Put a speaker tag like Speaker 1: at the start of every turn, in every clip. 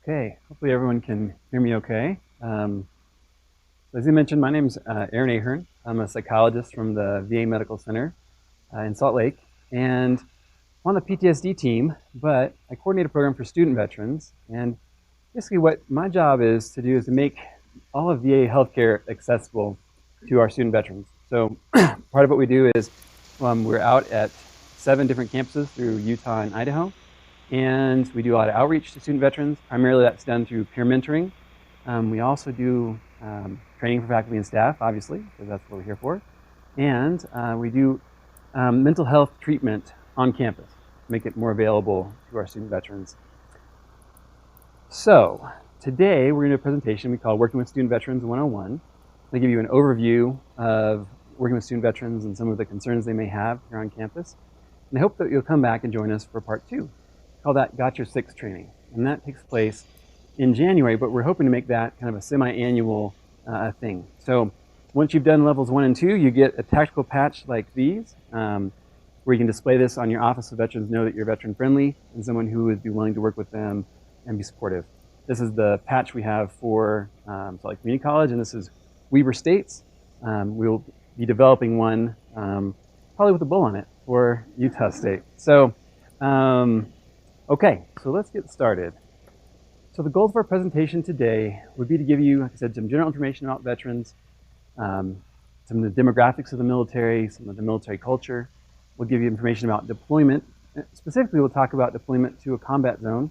Speaker 1: Okay, hopefully everyone can hear me okay. As you mentioned, my name's Aaron Ahern. I'm a psychologist from the VA Medical Center in Salt Lake, and I'm on the PTSD team, but I coordinate a program for student veterans. And basically what my job is to do is to make all of VA healthcare accessible to our student veterans. So part of what we do is we're out at 7 different campuses through Utah and Idaho. And we do a lot of outreach to student veterans. Primarily that's done through peer mentoring. We also do training for faculty and staff, obviously, because that's what we're here for. And we do mental health treatment on campus, make it more available to our student veterans. So today we're going to do a presentation we call Working with Student Veterans 101. I'll give you an overview of working with student veterans and some of the concerns they may have here on campus. And I hope that you'll come back and join us for part 2. Call that Got Your Six training, and that takes place in January, but we're hoping to make that kind of a semi-annual thing. So once you've done levels 1 and 2, you get a tactical patch like these, where you can display this on your office so veterans know that you're veteran friendly and someone who would be willing to work with them and be supportive. This is the patch we have for Salt Lake Community College, and this is Weber State's. We'll be developing one, probably with a bull on it, for Utah State. So. Okay, so let's get started. So the goals of our presentation today would be to give you, like I said, some general information about veterans, some of the demographics of the military, some of the military culture. We'll give you information about deployment. Specifically, we'll talk about deployment to a combat zone,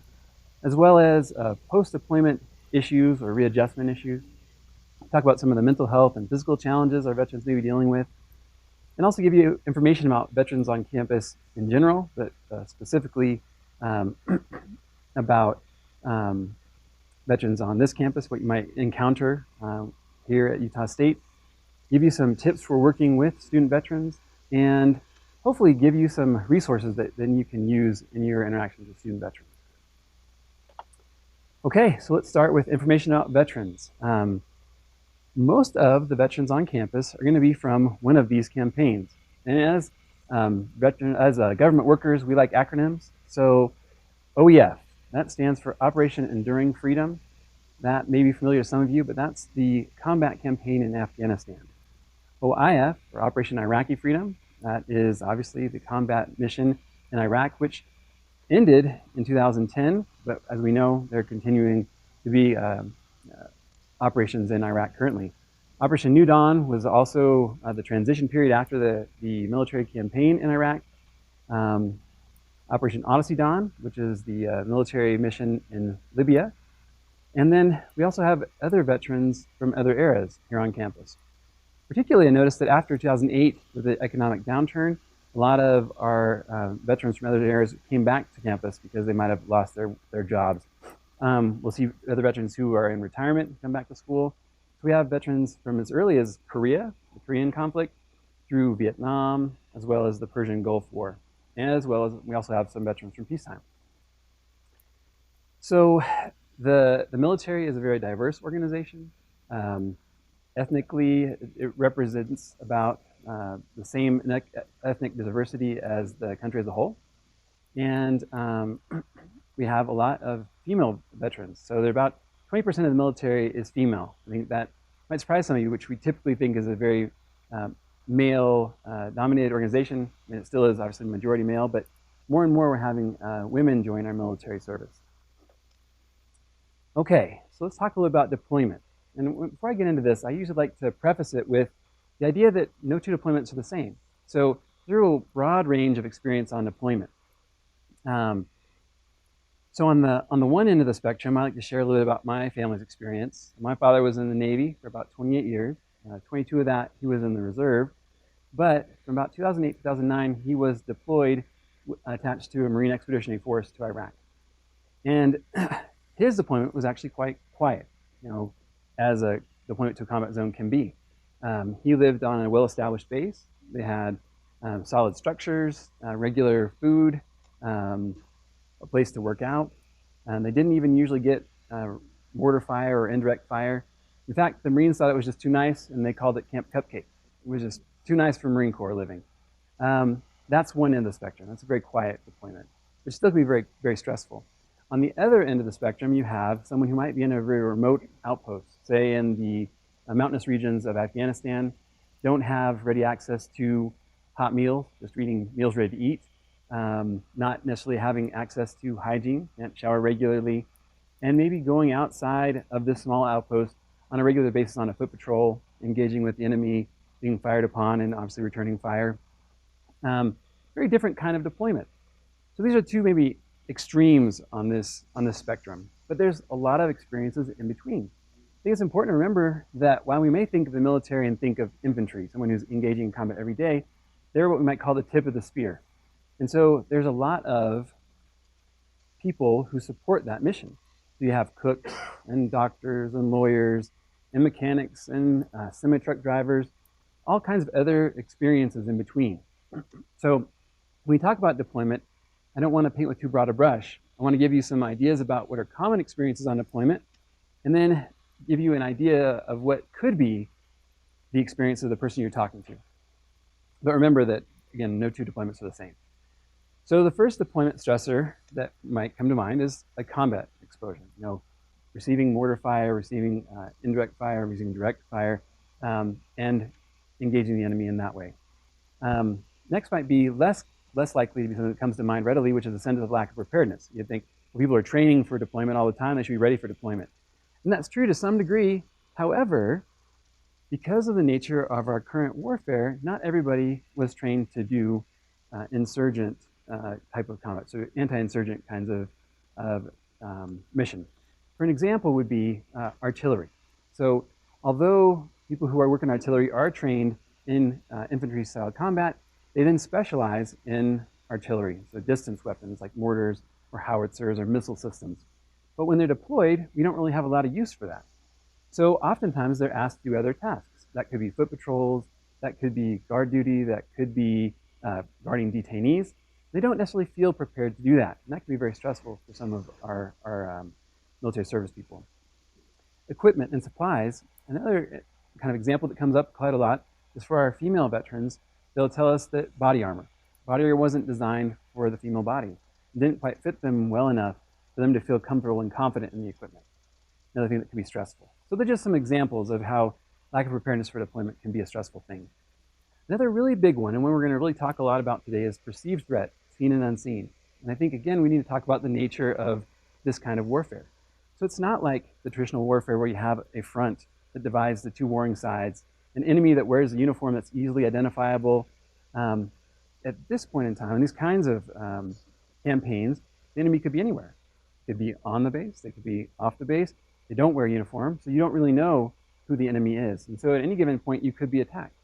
Speaker 1: as well as post-deployment issues or readjustment issues. Talk about some of the mental health and physical challenges our veterans may be dealing with, and also give you information about veterans on campus in general, but specifically about veterans on this campus, what you might encounter here at Utah State, give you some tips for working with student veterans, and hopefully give you some resources that then you can use in your interactions with student veterans. Okay, so let's start with information about veterans. Most of the veterans on campus are going to be from one of these campaigns. And as government workers, we like acronyms. So OEF, that stands for Operation Enduring Freedom. That may be familiar to some of you, but that's the combat campaign in Afghanistan. OIF, or Operation Iraqi Freedom, that is obviously the combat mission in Iraq, which ended in 2010, but as we know, they're continuing to be operations in Iraq currently. Operation New Dawn was also the transition period after the military campaign in Iraq. Operation Odyssey Dawn, which is the military mission in Libya. And then we also have other veterans from other eras here on campus. Particularly, I noticed that after 2008, with the economic downturn, a lot of our veterans from other eras came back to campus because they might have lost their jobs. We'll see other veterans who are in retirement come back to school. So we have veterans from as early as Korea, the Korean conflict, through Vietnam, as well as the Persian Gulf War, as well as we also have some veterans from peacetime. So the military is a very diverse organization. Ethnically, it represents about the same ethnic diversity as the country as a whole. And we have a lot of female veterans. So they're about 20% of the military is female. I think that might surprise some of you, which we typically think is a very male-dominated organization. I mean, it still is obviously majority male, but more and more we're having women join our military service. Okay, so let's talk a little about deployment. And before I get into this, I usually like to preface it with the idea that no two deployments are the same. So there's a broad range of experience on deployment. So on the one end of the spectrum, I like to share a little bit about my family's experience. My father was in the Navy for about 28 years. 22 of that, he was in the reserve. But from about 2008 2009, he was deployed, attached to a Marine Expeditionary Force to Iraq. And his deployment was actually quite quiet, as a deployment to a combat zone can be. He lived on a well-established base. They had solid structures, regular food, a place to work out. They didn't even usually get mortar fire or indirect fire. In fact, the Marines thought it was just too nice, and they called it Camp Cupcake. It was just too nice for Marine Corps living. That's one end of the spectrum. That's a very quiet deployment, which still can be very, very stressful. On the other end of the spectrum, you have someone who might be in a very remote outpost, say in the mountainous regions of Afghanistan, don't have ready access to hot meals, just eating meals ready to eat, not necessarily having access to hygiene, can't shower regularly, and maybe going outside of this small outpost on a regular basis on a foot patrol, engaging with the enemy, being fired upon, and obviously returning fire. Very different kind of deployment. So these are two maybe extremes on this spectrum, but there's a lot of experiences in between. I think it's important to remember that while we may think of the military and think of infantry, someone who's engaging in combat every day, they're what we might call the tip of the spear. And so there's a lot of people who support that mission. So you have cooks and doctors and lawyers and mechanics and semi-truck drivers, all kinds of other experiences in between. So when we talk about deployment, I don't want to paint with too broad a brush. I want to give you some ideas about what are common experiences on deployment, and then give you an idea of what could be the experience of the person you're talking to. But remember that, again, no two deployments are the same. So the first deployment stressor that might come to mind is a combat exposure. Receiving mortar fire, receiving indirect fire, receiving direct fire, and engaging the enemy in that way. Next might be less likely to be something that comes to mind readily, which is a sense of lack of preparedness. You'd think, well, people are training for deployment all the time, they should be ready for deployment. And that's true to some degree. However, because of the nature of our current warfare, not everybody was trained to do insurgent type of combat, so anti-insurgent kinds of mission. For an example would be artillery. So although people who are working artillery are trained in infantry-style combat, they then specialize in artillery, so distance weapons like mortars or howitzers or missile systems. But when they're deployed, we don't really have a lot of use for that. So oftentimes they're asked to do other tasks. That could be foot patrols, that could be guard duty, that could be guarding detainees. They don't necessarily feel prepared to do that. And that can be very stressful for some of our military service people. Equipment and supplies, another kind of example that comes up quite a lot is for our female veterans. They'll tell us that body armor wasn't designed for the female body. It didn't quite fit them well enough for them to feel comfortable and confident in the equipment. Another thing that can be stressful. So they're just some examples of how lack of preparedness for deployment can be a stressful thing. Another really big one, and one we're going to really talk a lot about today, is perceived threat, seen and unseen. And I think, again, we need to talk about the nature of this kind of warfare. So it's not like the traditional warfare where you have a front that divides the two warring sides, an enemy that wears a uniform that's easily identifiable. At this point in time, in these kinds of campaigns, the enemy could be anywhere. They could be on the base, they could be off the base. They don't wear a uniform, so you don't really know who the enemy is. And so at any given point, you could be attacked.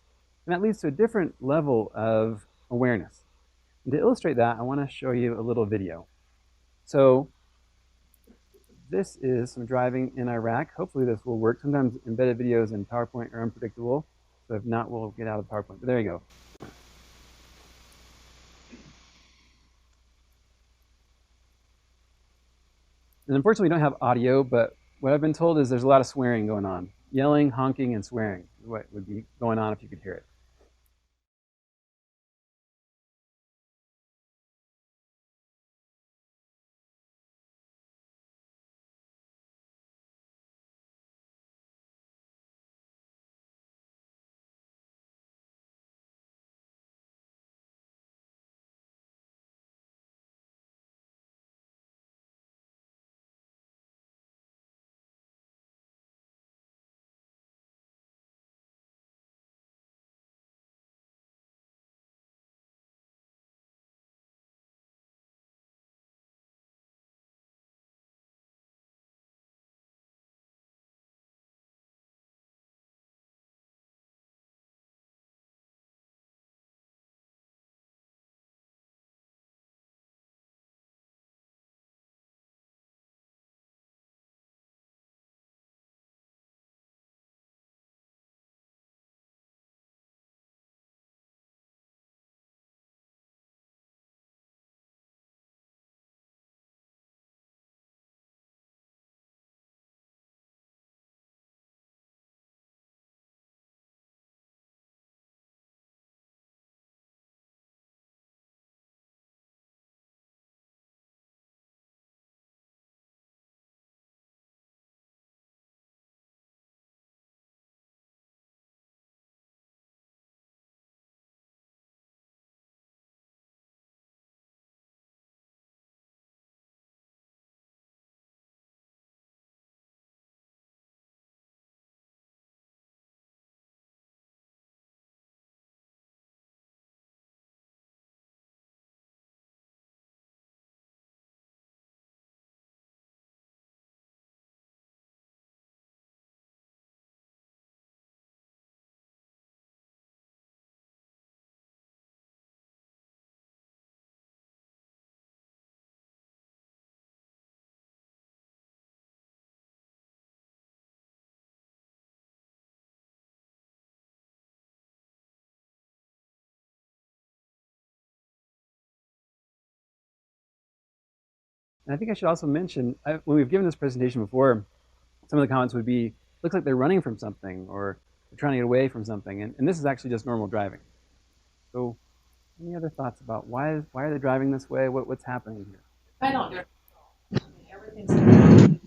Speaker 1: And that leads to a different level of awareness. And to illustrate that, I want to show you a little video. So this is some driving in Iraq. Hopefully this will work. Sometimes embedded videos in PowerPoint are unpredictable. So if not, we'll get out of PowerPoint. But there you go. And unfortunately, we don't have audio, but what I've been told is there's a lot of swearing going on. Yelling, honking, and swearing is what would be going on if you could hear it. And I think I should also mention, when we've given this presentation before, some of the comments would be, looks like they're running from something or they're trying to get away from something. And this is actually just normal driving. So any other thoughts about why are they driving this way? What's happening here?
Speaker 2: I don't know. Everything's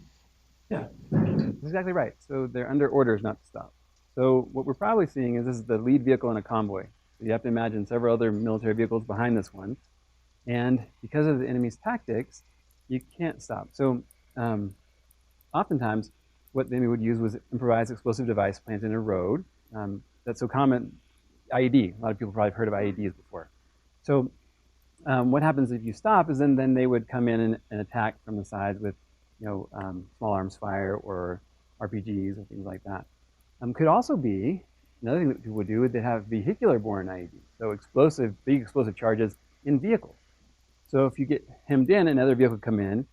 Speaker 1: Yeah, that's exactly right. So they're under orders not to stop. So what we're probably seeing is this is the lead vehicle in a convoy. So you have to imagine several other military vehicles behind this one. And because of the enemy's tactics, you can't stop. So oftentimes, what the enemy would use was improvised explosive device planted in a road. That's so common. IED. A lot of people probably have heard of IEDs before. So what happens if you stop is then they would come in and attack from the sides with, small arms fire or RPGs or things like that. Could also be another thing that people would do would they have vehicular-borne IEDs, so big explosive charges in vehicles. So if you get hemmed in, another vehicle come in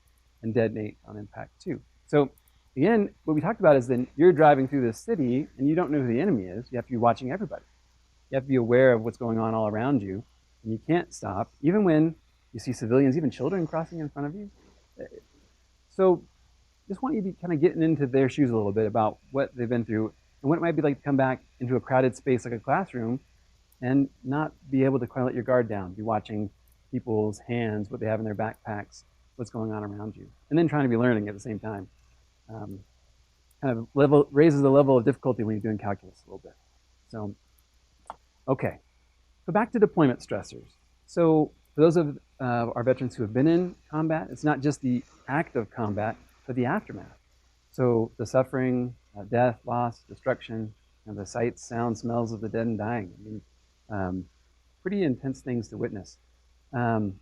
Speaker 1: and detonate on impact too. So again, what we talked about is then you're driving through this city and you don't know who the enemy is. You have to be watching everybody. You have to be aware of what's going on all around you, and you can't stop, even when you see civilians, even children crossing in front of you. So just want you to be kind of getting into their shoes a little bit about what they've been through and what it might be like to come back into a crowded space like a classroom and not be able to kind of let your guard down, be watching people's hands, what they have in their backpacks, what's going on around you, and then trying to be learning at the same time. Kind of raises the level of difficulty when you're doing calculus a little bit. So, okay. So back to deployment stressors. So for those of our veterans who have been in combat, it's not just the act of combat, but the aftermath. So the suffering, death, loss, destruction, and the sights, sounds, smells of the dead and dying. I mean, pretty intense things to witness. For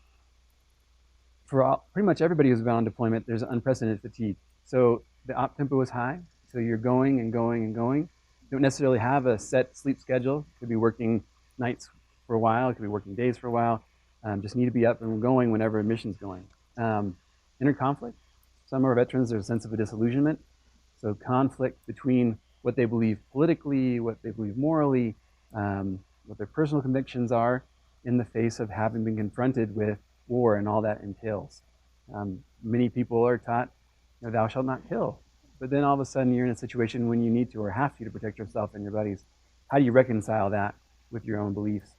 Speaker 1: pretty much everybody who's been on deployment, there's unprecedented fatigue. So the op tempo is high, so you're going and going and going. You don't necessarily have a set sleep schedule. You could be working nights for a while, it could be working days for a while. Just need to be up and going whenever a mission's going. Inner conflict. Some of our veterans, there's a sense of a disillusionment. So conflict between what they believe politically, what they believe morally, what their personal convictions are in the face of having been confronted with war and all that entails. Many people are taught, thou shalt not kill. But then all of a sudden you're in a situation when you need to or have to protect yourself and your buddies. How do you reconcile that with your own beliefs?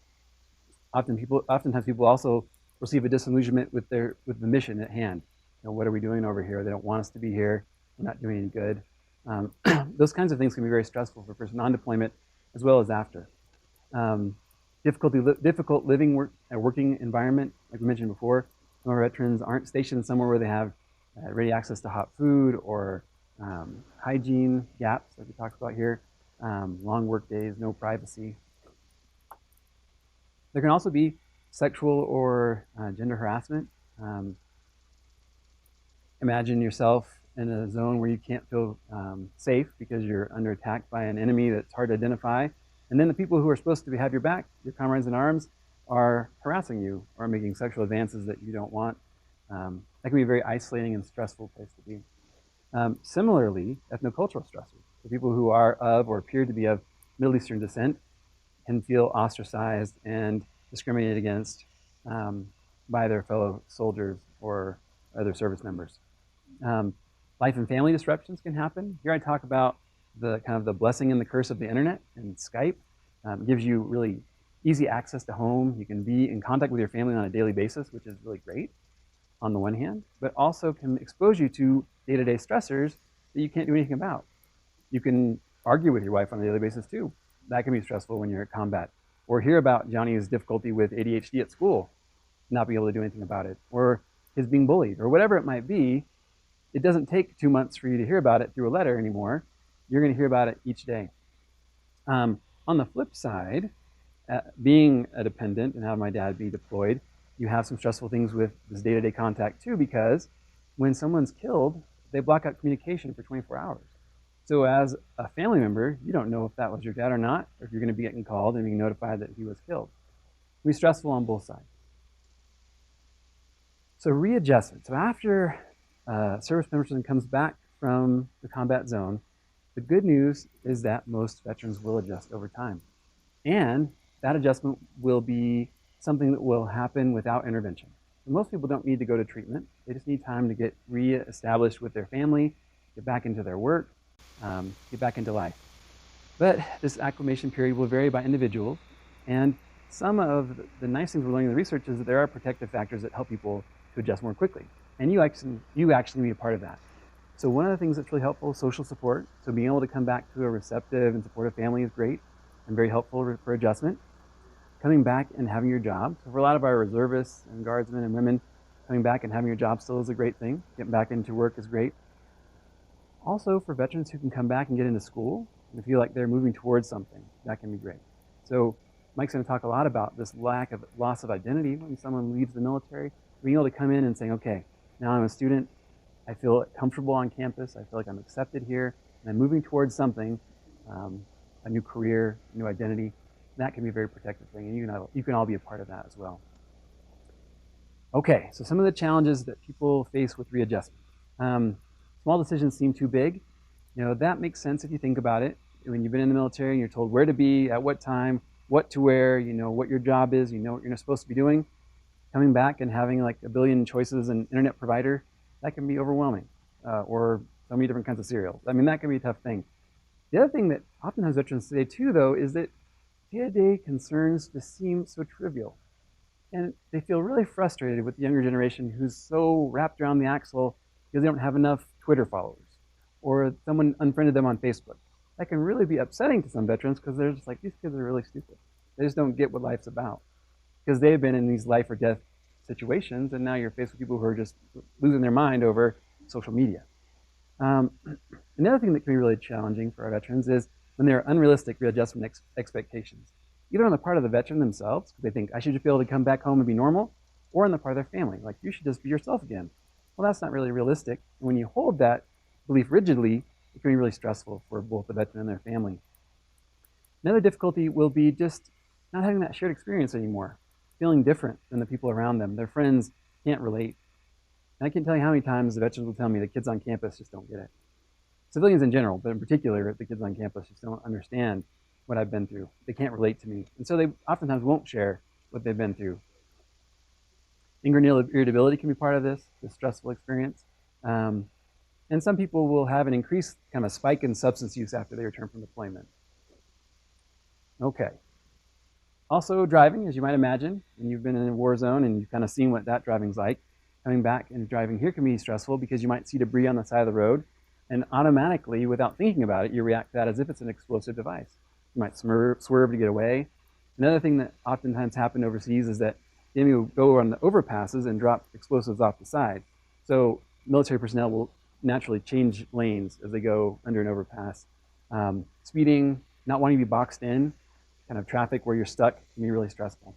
Speaker 1: Oftentimes people also receive a disillusionment with the mission at hand. What are we doing over here? They don't want us to be here. We're not doing any good. Those kinds of things can be very stressful for a person on deployment as well as after. Difficult working environment, like we mentioned before. Some of our veterans aren't stationed somewhere where they have ready access to hot food or hygiene gaps, like we talked about here. Long work days, no privacy. There can also be sexual or gender harassment. Imagine yourself in a zone where you can't feel safe because you're under attack by an enemy that's hard to identify. And then the people who are supposed to have your back, your comrades in arms, are harassing you or making sexual advances that you don't want. That can be a very isolating and stressful place to be. Similarly, ethnocultural stressors. So people who are of or appear to be of Middle Eastern descent can feel ostracized and discriminated against by their fellow soldiers or other service members. Life and family disruptions can happen. Here I talk about the kind of the blessing and the curse of the internet and Skype. It gives you really easy access to home. You can be in contact with your family on a daily basis, which is really great on the one hand, but also can expose you to day-to-day stressors that you can't do anything about. You can argue with your wife on a daily basis too. That can be stressful when you're at combat. Or hear about Johnny's difficulty with ADHD at school, not be able to do anything about it, or his being bullied, or whatever it might be. It doesn't take 2 months for you to hear about it through a letter anymore. You're going to hear about it each day. On the flip side, being a dependent and having my dad be deployed, you have some stressful things with this day-to-day contact too, because when someone's killed, they block out communication for 24 hours. So as a family member, you don't know if that was your dad or not, or if you're going to be getting called and being notified that he was killed. It can be stressful on both sides. So readjustment. So after service person comes back from the combat zone, the good news is that most veterans will adjust over time. And that adjustment will be something that will happen without intervention. Most people don't need to go to treatment. They just need time to get re-established with their family, get back into their work, get back into life. But this acclimation period will vary by individuals, and some of the nice things we're learning in the research is that there are protective factors that help people to adjust more quickly, and you actually be a part of that. So one of the things that's really helpful is social support. So being able to come back to a receptive and supportive family is great and very helpful for adjustment. Coming back and having your job. So for a lot of our reservists and guardsmen and women, coming back and having your job still is a great thing. Getting back into work is great. Also for veterans who can come back and get into school and feel like they're moving towards something, that can be great. So Mike's going to talk a lot about this loss of identity when someone leaves the military, being able to come in and saying, okay, now I'm a student, I feel comfortable on campus, I feel like I'm accepted here, and I'm moving towards something, a new career, new identity. That can be a very protective thing, and you can all be a part of that as well. Okay, so some of the challenges that people face with readjustment. Small decisions seem too big. That makes sense if you think about it. When you've been in the military and you're told where to be, at what time, what to wear, what your job is, what you're supposed to be doing. Coming back and having like a billion choices and internet provider, that can be overwhelming. Or so many different kinds of cereal. I mean, that can be a tough thing. The other thing that oftentimes veterans say too, though, is that day-to-day concerns just seem so trivial. And they feel really frustrated with the younger generation who's so wrapped around the axle because they don't have enough Twitter followers or someone unfriended them on Facebook. That can really be upsetting to some veterans because they're just like, these kids are really stupid. They just don't get what life's about because they've been in these life or death situations, and now you're faced with people who are just losing their mind over social media. Another thing that can be really challenging for our veterans is when there are unrealistic readjustment expectations, either on the part of the veteran themselves, because they think, I should just be able to come back home and be normal, or on the part of their family, like, you should just be yourself again. Well, that's not really realistic. And when you hold that belief rigidly, it can be really stressful for both the veteran and their family. Another difficulty will be just not having that shared experience anymore, feeling different than the people around them. Their friends can't relate. And I can't tell you how many times the veterans will tell me the kids on campus just don't get it. Civilians in general, but in particular, the kids on campus just don't understand what I've been through. They can't relate to me. And so they oftentimes won't share what they've been through. Inguinal irritability can be part of this stressful experience. And some people will have an increased kind of spike in substance use after they return from deployment. Okay. Also driving, as you might imagine, when you've been in a war zone and you've kind of seen what that driving's like, coming back and driving here can be stressful because you might see debris on the side of the road, and automatically, without thinking about it, you react to that as if it's an explosive device. You might swerve to get away. Another thing that oftentimes happens overseas is that the enemy will go on the overpasses and drop explosives off the side. So military personnel will naturally change lanes as they go under an overpass. Speeding, not wanting to be boxed in, kind of traffic where you're stuck can be really stressful.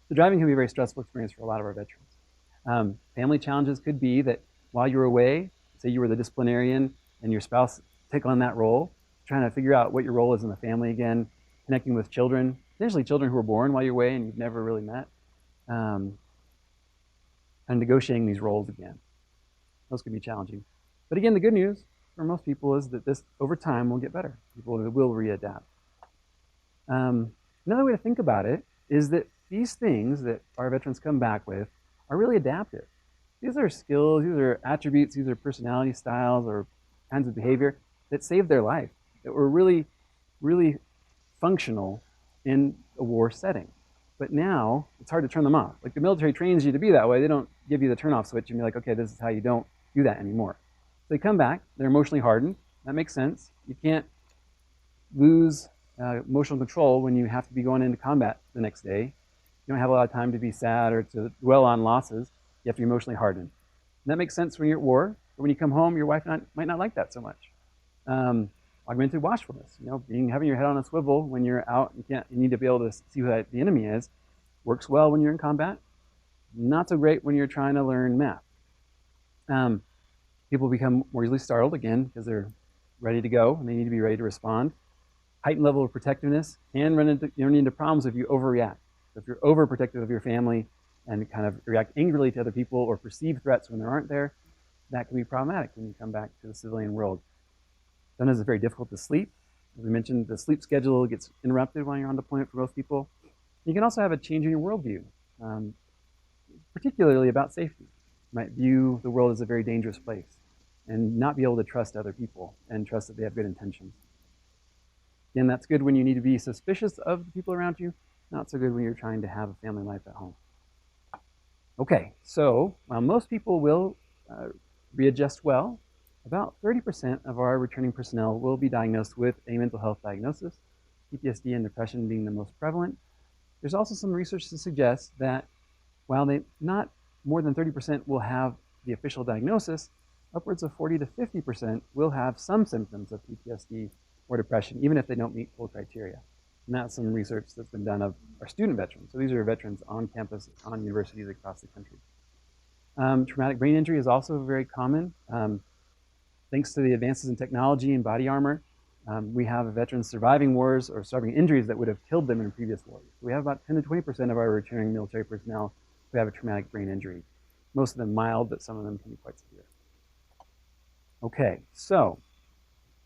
Speaker 1: So driving can be a very stressful experience for a lot of our veterans. Family challenges could be that while you're away, say you were the disciplinarian and your spouse took on that role, trying to figure out what your role is in the family again, connecting with children, potentially children who were born while you're away and you've never really met, and negotiating these roles again. Those can be challenging. But again, the good news for most people is that this, over time, will get better. People will readapt. Another way to think about it is that these things that our veterans come back with are really adaptive. These are skills, these are attributes, these are personality styles or kinds of behavior that saved their life, that were really, really functional in a war setting. But now, it's hard to turn them off. Like the military trains you to be that way. They don't give you the turn-off switch and be like, okay, this is how you don't do that anymore. So they come back, they're emotionally hardened. That makes sense. You can't lose emotional control when you have to be going into combat the next day. You don't have a lot of time to be sad or to dwell on losses. You have to be emotionally hardened. And that makes sense when you're at war, but when you come home, your wife might not like that so much. Augmented watchfulness, having your head on a swivel when you're out, you need to be able to see who the enemy is, works well when you're in combat. Not so great when you're trying to learn math. People become more easily startled again because they're ready to go and they need to be ready to respond. Heightened level of protectiveness can run into problems if you overreact. So if you're overprotective of your family and kind of react angrily to other people or perceive threats when there aren't there, that can be problematic when you come back to the civilian world. Sometimes it's very difficult to sleep. As we mentioned, the sleep schedule gets interrupted while you're on deployment for most people. You can also have a change in your worldview. particularly about safety. Might view the world as a very dangerous place and not be able to trust other people and trust that they have good intentions. Again, that's good when you need to be suspicious of the people around you, not so good when you're trying to have a family life at home. Okay, so while most people will readjust well, about 30% of our returning personnel will be diagnosed with a mental health diagnosis, PTSD and depression being the most prevalent. There's also some research to suggest that while not more than 30% will have the official diagnosis, upwards of 40 to 50% will have some symptoms of PTSD or depression, even if they don't meet full criteria. And that's some research that's been done of our student veterans. So these are veterans on campus, on universities across the country. Traumatic brain injury is also very common. Thanks to the advances in technology and body armor, we have veterans surviving wars or surviving injuries that would have killed them in previous wars. So we have about 10 to 20% of our returning military personnel who have a traumatic brain injury. Most of them mild, but some of them can be quite severe. Okay, so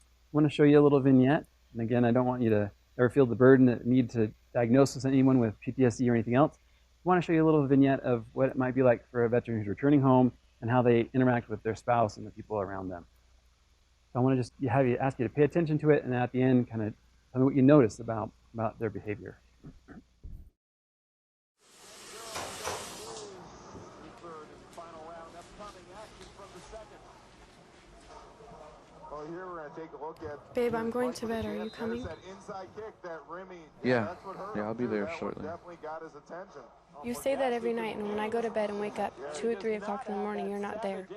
Speaker 1: I want to show you a little vignette. And again, I don't want you to ever feel the burden that need to diagnose anyone with PTSD or anything else. I want to show you a little vignette of what it might be like for a veteran who's returning home and how they interact with their spouse and the people around them. So I want to just ask you to pay attention to it, and at the end, kind of tell me what you notice about their behavior.
Speaker 3: Here we're going to take a look at
Speaker 4: Babe, I'm going to bed. Are you coming?
Speaker 3: Yeah,
Speaker 5: I'll be there shortly.
Speaker 4: You say that every night, and when I go to bed and wake up 2 or 3 o'clock in the morning, you're not there.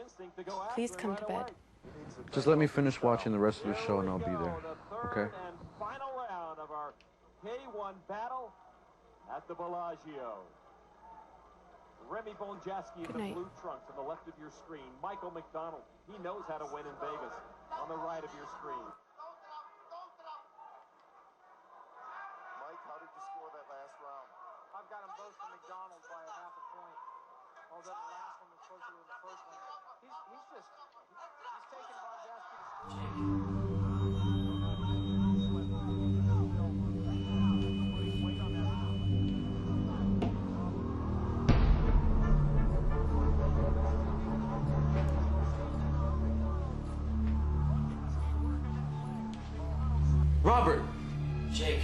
Speaker 4: Please come to bed.
Speaker 5: Just let me finish watching the rest of the show and I'll be there, okay?
Speaker 3: Final round of our K1 battle at the Bellagio. Remy Bonjaski in the blue trunks on the left of your screen. Michael McDonald, he knows how to win in Vegas, on the right of your screen. Mike, how did you score that last round?
Speaker 6: I've got them both to McDonald by a half a point. Although the last one was closer than the first one. He's taking Bonjaski to school.
Speaker 7: Robert!
Speaker 8: Jake,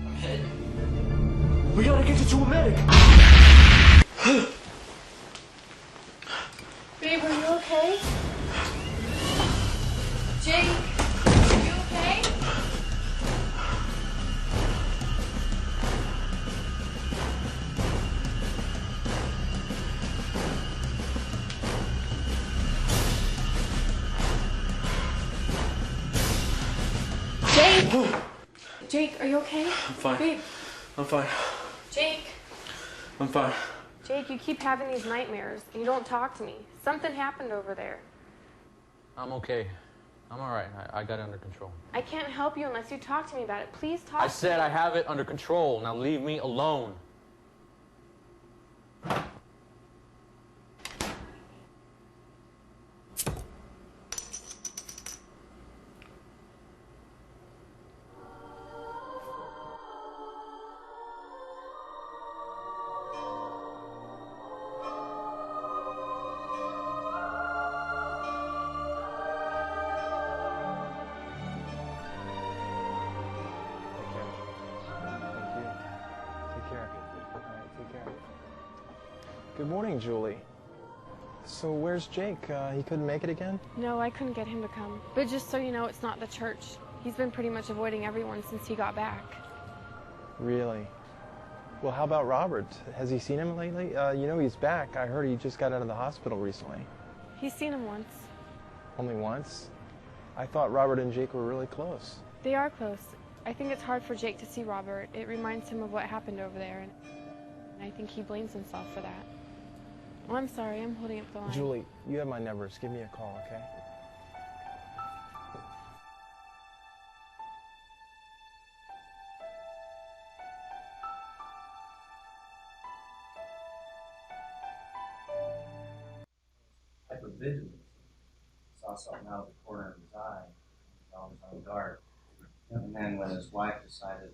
Speaker 8: I'm hit.
Speaker 7: We gotta get you to a medic!
Speaker 4: Babe, are you okay? Jake, are you okay? Jake, are you okay?
Speaker 7: I'm fine.
Speaker 4: Babe.
Speaker 7: I'm fine.
Speaker 4: Jake.
Speaker 7: I'm fine.
Speaker 4: Jake, you keep having these nightmares, and you don't talk to me. Something happened over there.
Speaker 7: I'm okay. I'm all right. I got it under control.
Speaker 4: I can't help you unless you talk to me about it. Please talk.
Speaker 7: I said I have it under control. Now leave me alone.
Speaker 9: Good morning, Julie. So where's Jake? He couldn't make it again?
Speaker 4: No, I couldn't get him to come. But just so you know, it's not the church. He's been pretty much avoiding everyone since he got back.
Speaker 9: Really? Well, how about Robert? Has he seen him lately? You know he's back. I heard he just got out of the hospital recently.
Speaker 4: He's seen him once.
Speaker 9: Only once? I thought Robert and Jake were really close.
Speaker 4: They are close. I think it's hard for Jake to see Robert. It reminds him of what happened over there, and I think he blames himself for that. Oh, I'm sorry, I'm holding up the line.
Speaker 9: Julie, you have my numbers. Give me a call, okay?
Speaker 8: Hypervigilance. Saw something out of the corner of his eye. It was on guard. And then when his wife tried to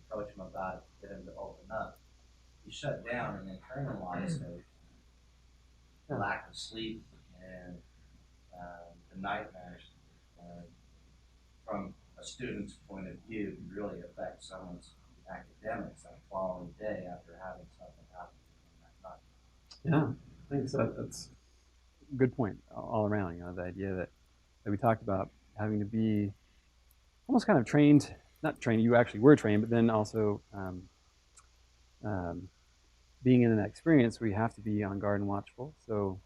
Speaker 8: approach him about it, get him to open up, you shut down and internalize the lack of sleep and the nightmares. From a student's point of view, can really affect someone's academics on a following day after having something happen that night.
Speaker 1: Yeah, thanks. That's a good point all around. You know, the idea that we talked about having to be almost kind of trained, not trained, you actually were trained, but then also being in an experience where you have to be on guard and watchful. So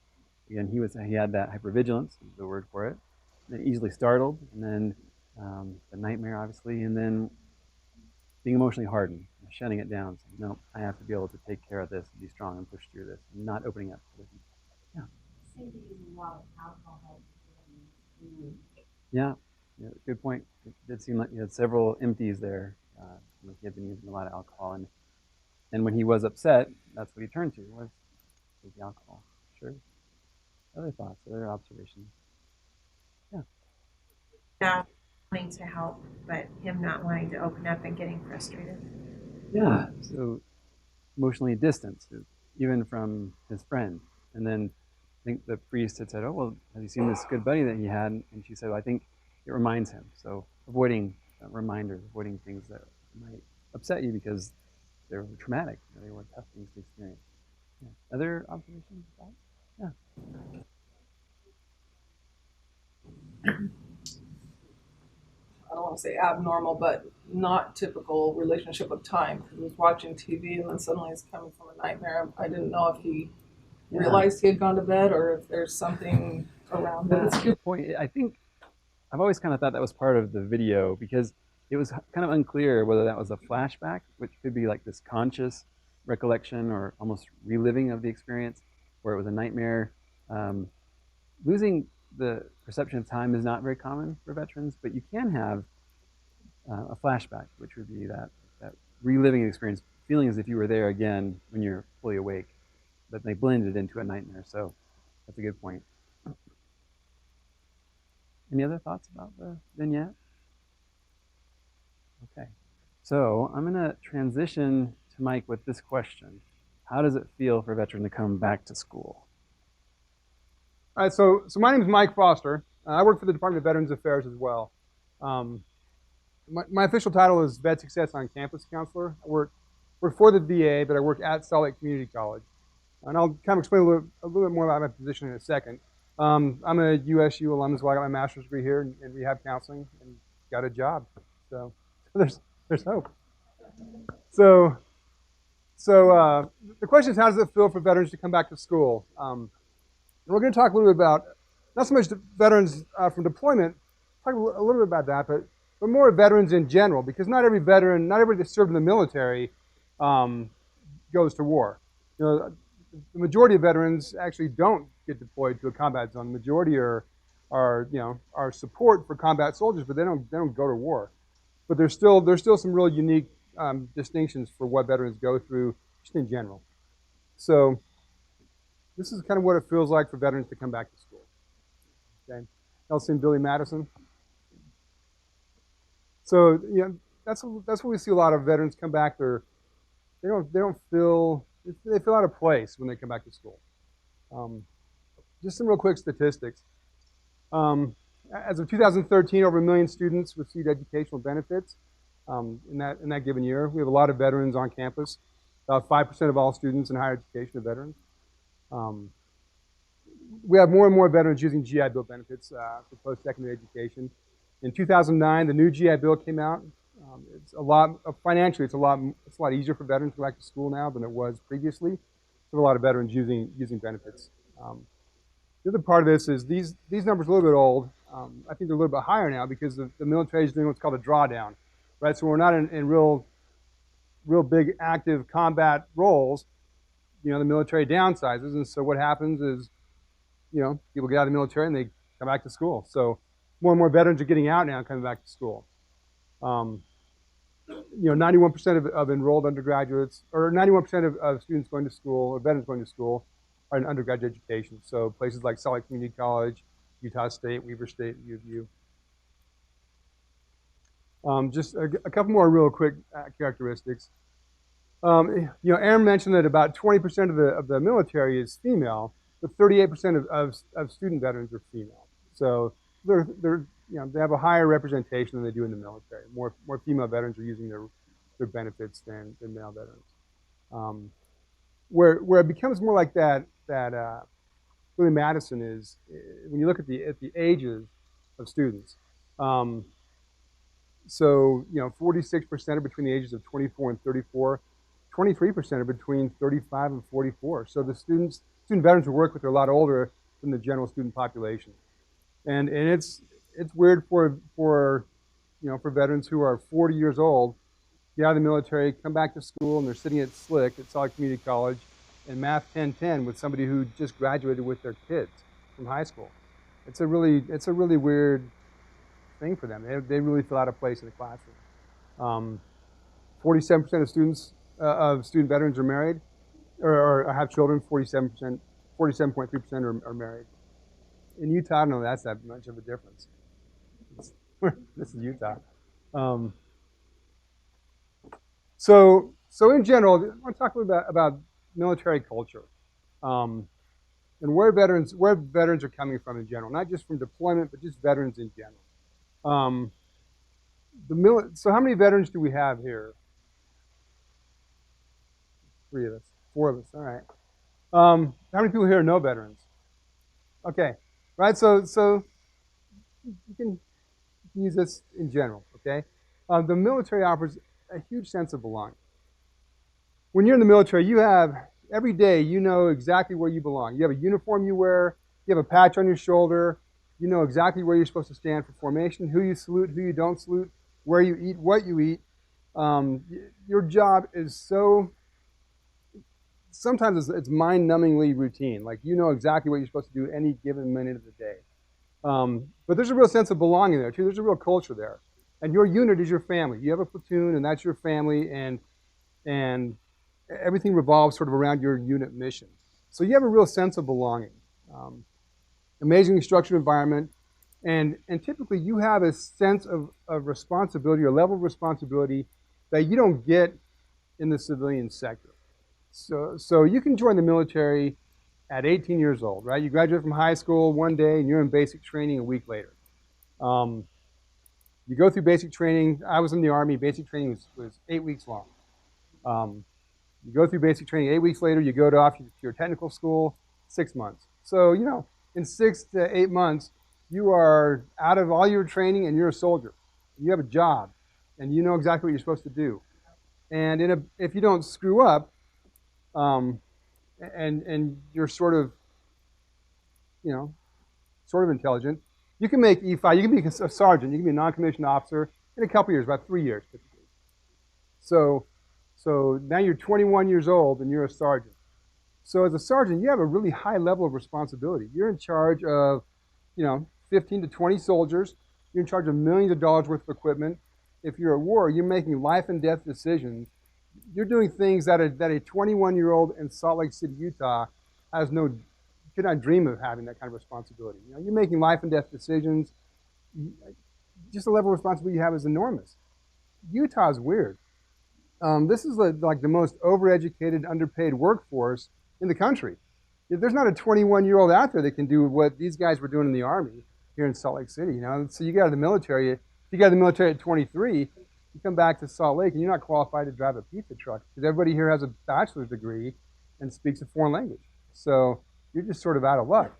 Speaker 1: again, he had that hypervigilance, is the word for it, and then easily startled, and then the nightmare, obviously, and then being emotionally hardened, shutting it down, saying, no, I have to be able to take care of this and be strong and push through this, and not opening up to other people. Yeah.
Speaker 2: Seem to use a lot of alcohol.
Speaker 1: Yeah, good point. It did seem like you had several empties there. He had been using a lot of alcohol, and when he was upset, that's what he turned to, was the alcohol. Sure. Other thoughts, other observations? Yeah.
Speaker 10: Not wanting to help, but him not wanting to open up and getting frustrated.
Speaker 1: Yeah, so emotionally distanced, even from his friend. And then I think the priest had said, oh, well, have you seen this good buddy that he had? And she said, well, I think it reminds him. So avoiding reminders, avoiding things that might upset you because they were traumatic. They were tough things to experience. Yeah. Other observations? Yeah.
Speaker 11: I don't want to say abnormal, but not typical relationship with time. Because he was watching TV and then suddenly he's coming from a nightmare. I didn't know if he realized he had gone to bed or if there's something around that.
Speaker 1: That's a good point. I think I've always kind of thought that was part of the video because it was kind of unclear whether that was a flashback, which could be like this conscious recollection or almost reliving of the experience, where it was a nightmare. Losing the perception of time is not very common for veterans, but you can have a flashback, which would be that reliving experience, feeling as if you were there again when you're fully awake, but they blended into a nightmare. So that's a good point. Any other thoughts about the vignette? Okay, so I'm going to transition to Mike with this question. How does it feel for a veteran to come back to school?
Speaker 12: All right, so my name is Mike Foster. I work for the Department of Veterans Affairs as well. My official title is VetSuccess on Campus Counselor. I work for the VA, but I work at Salt Lake Community College. And I'll kind of explain a little bit more about my position in a second. I'm a USU alum as well. I got my master's degree here in rehab counseling and got a job. So there's hope. So the question is, how does it feel for veterans to come back to school? We're going to talk a little bit about, not so much the veterans from deployment, talk a little bit about that, but more veterans in general, because not everybody that served in the military goes to war. You know, the majority of veterans actually don't get deployed to a combat zone. The majority are support for combat soldiers, but they don't go to war. But there's still some real unique distinctions for what veterans go through, just in general. So this is kind of what it feels like for veterans to come back to school. Okay, Elsie and Billy Madison. So that's what we see a lot of veterans come back. They feel out of place when they come back to school. Just some real quick statistics. As of 2013, over 1 million students received educational benefits in that given year. We have a lot of veterans on campus. About 5% of all students in higher education are veterans. We have more and more veterans using GI Bill benefits for post-secondary education. In 2009, the new GI Bill came out. It's a lot financially. It's a lot easier for veterans to go back to school now than it was previously. So a lot of veterans using benefits. The other part of this is these numbers are a little bit old. I think they're a little bit higher now because the military is doing what's called a drawdown, right? So we're not in real big active combat roles. The military downsizes, and so what happens is, people get out of the military and they come back to school. So more and more veterans are getting out now and coming back to school. 91% of enrolled undergraduates, or 91% of students going to school, or veterans going to school, are in undergraduate education. So places like Salt Lake Community College, Utah State, Weber State, U of U. Just a couple more real quick characteristics. You know, Ahern mentioned that about 20% of the military is female, but 38% of student veterans are female. So they're you know, they have a higher representation than they do in the military. More female veterans are using their benefits than male veterans. Where it becomes more like that really Madison is when you look at the ages of students. So, you know, 46% are between the ages of 24 and 34. 23% are between 35 and 44. So the student veterans we work with are a lot older than the general student population. And it's weird for you know, for veterans who are 40 years old, get out of the military, come back to school, and they're sitting at SLCC at Solid Community College in Math 1010 with somebody who just graduated with their kids from high school. It's a really weird thing for them. They really feel out of place in the classroom. 47% of students of student veterans are married or have children. 47.3% are married. In Utah, I don't know that's that much of a difference. This is Utah. So in general, I want to talk a little bit about military culture and where veterans are coming from in general, not just from deployment, but just veterans in general. So how many veterans do we have here? 3 of us, 4 of us. All right. How many people here are no veterans? Okay. Right. So you can use this in general. Okay. The military offers a huge sense of belonging. When you're in the military, you have every day you know exactly where you belong. You have a uniform you wear. You have a patch on your shoulder. You know exactly where you're supposed to stand for formation, who you salute, who you don't salute, where you eat, what you eat. Your job is sometimes it's mind-numbingly routine. Like you know exactly what you're supposed to do any given minute of the day. But there's a real sense of belonging there too. There's a real culture there. And your unit is your family. You have a platoon, and that's your family, and everything revolves sort of around your unit mission. So you have a real sense of belonging. Amazingly structured environment, and typically you have a sense of responsibility or level of responsibility that you don't get in the civilian sector. So you can join the military at 18 years old, right? You graduate from high school one day, and you're in basic training a week later. You go through basic training. I was in the Army. Basic training was 8 weeks long. You go through basic training 8 weeks later. You go off to your technical school, 6 months. So, you know, in 6 to 8 months, you are out of all your training and you're a soldier. You have a job, and you know exactly what you're supposed to do. And if you don't screw up, and you're sort of, you know, sort of intelligent, you can make E5. You can be a sergeant. You can be a non-commissioned officer in a couple years, about 3 years typically. So now you're 21 years old and you're a sergeant. So as a sergeant, you have a really high level of responsibility. You're in charge of, you know, 15 to 20 soldiers. You're in charge of millions of dollars worth of equipment. If you're at war, you're making life and death decisions. You're doing things that a 21-year-old in Salt Lake City, Utah, could not dream of having that kind of responsibility. You know, you're making life and death decisions. Just the level of responsibility you have is enormous. Utah is weird. This is like the most overeducated, underpaid workforce in the country. There's not a 21-year-old out there that can do what these guys were doing in the Army here in Salt Lake City. You know, so you get out of the military. If you get out of the military at 23, you come back to Salt Lake and you're not qualified to drive a pizza truck because everybody here has a bachelor's degree and speaks a foreign language. So you're just sort of out of luck.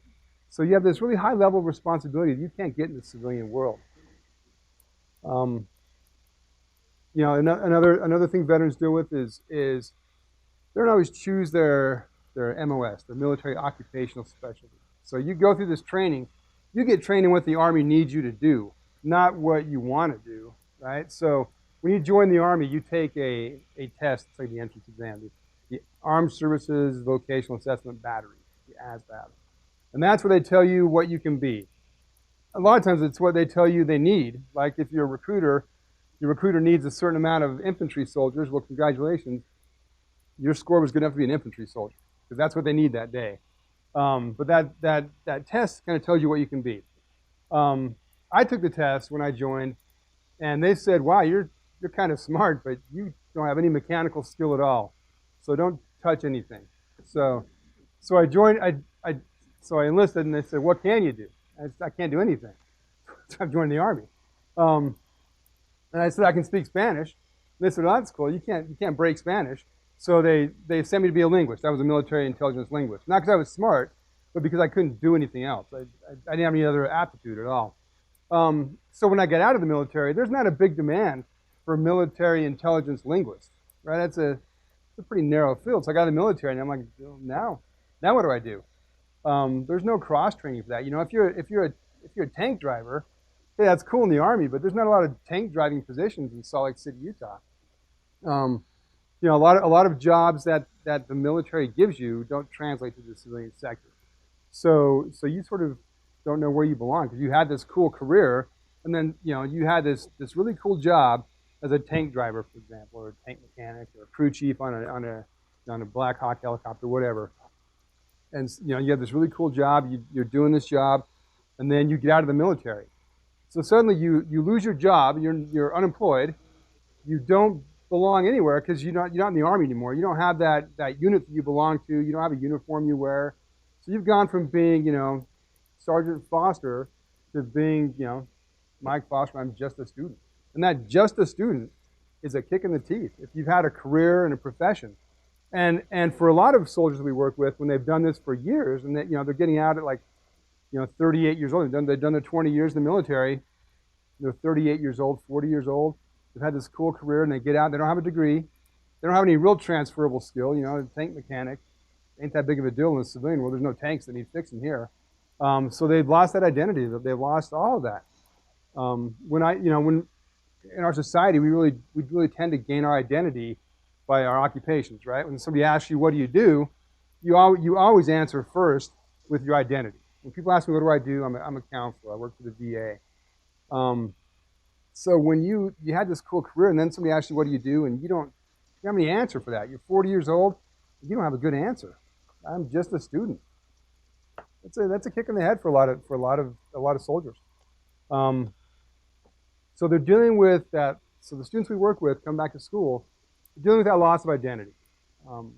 Speaker 12: So you have this really high level of responsibility that you can't get in the civilian world. You know, another thing veterans deal with is they don't always choose their MOS, their military occupational specialty. So you go through this training, you get trained in what the Army needs you to do, not what you want to do, right? So when you join the Army, you take a test, it's like the entrance exam, the Armed Services Vocational Assessment Battery, the ASVAB. And that's where they tell you what you can be. A lot of times it's what they tell you they need. Like if you're a recruiter, your recruiter needs a certain amount of infantry soldiers. Well, congratulations, your score was good enough to be an infantry soldier because that's what they need that day. But that test kind of tells you what you can be. I took the test when I joined, and they said, "Wow, you're kind of smart, but you don't have any mechanical skill at all. So don't touch anything. So I joined, so I enlisted, and they said, what can you do? I said, I can't do anything. So I joined the Army. And I said, I can speak Spanish. They said, well, that's cool. You can't break Spanish. So they sent me to be a linguist. I was a military intelligence linguist. Not because I was smart, but because I couldn't do anything else. I didn't have any other aptitude at all. So when I got out of the military, there's not a big demand for military intelligence linguists, right? It's a pretty narrow field. So I got out of the military, and I'm like, well, now what do I do? There's no cross training for that. You know, if you're a tank driver, hey, that's cool in the Army, but there's not a lot of tank driving positions in Salt Lake City, Utah. You know, a lot of jobs that the military gives you don't translate to the civilian sector. So you sort of don't know where you belong because you had this cool career, and then you know you had this really cool job as a tank driver, for example, or a tank mechanic, or a crew chief on a Black Hawk helicopter, whatever. And you know you have this really cool job. You're doing this job, and then you get out of the military. So suddenly you lose your job. You're unemployed. You don't belong anywhere because you're not in the Army anymore. You don't have that unit that you belong to. You don't have a uniform you wear. So you've gone from being, you know, Sergeant Foster to being, you know, Mike Foster, I'm just a student. And that just a student is a kick in the teeth if you've had a career and a profession. And for a lot of soldiers that we work with, when they've done this for years, and you know, they're getting out at like, you know, 38 years old, they've done their 20 years in the military, they're 38 years old, 40 years old, they've had this cool career, and they get out, they don't have a degree, they don't have any real transferable skill, you know, a tank mechanic ain't that big of a deal in the civilian world. There's no tanks that need fixing here. So they've lost that identity. They've lost all of that. When in our society, we really tend to gain our identity by our occupations, right? When somebody asks you, what do? You always answer first with your identity. When people ask me, what do? I'm a counselor. I work for the VA. So when you had this cool career, and then somebody asks you, what do? And you don't have any answer for that. You're 40 years old. You don't have a good answer. I'm just a student. That's a kick in the head for a lot of soldiers. So they're dealing with that. So the students we work with come back to school, they're dealing with that loss of identity. And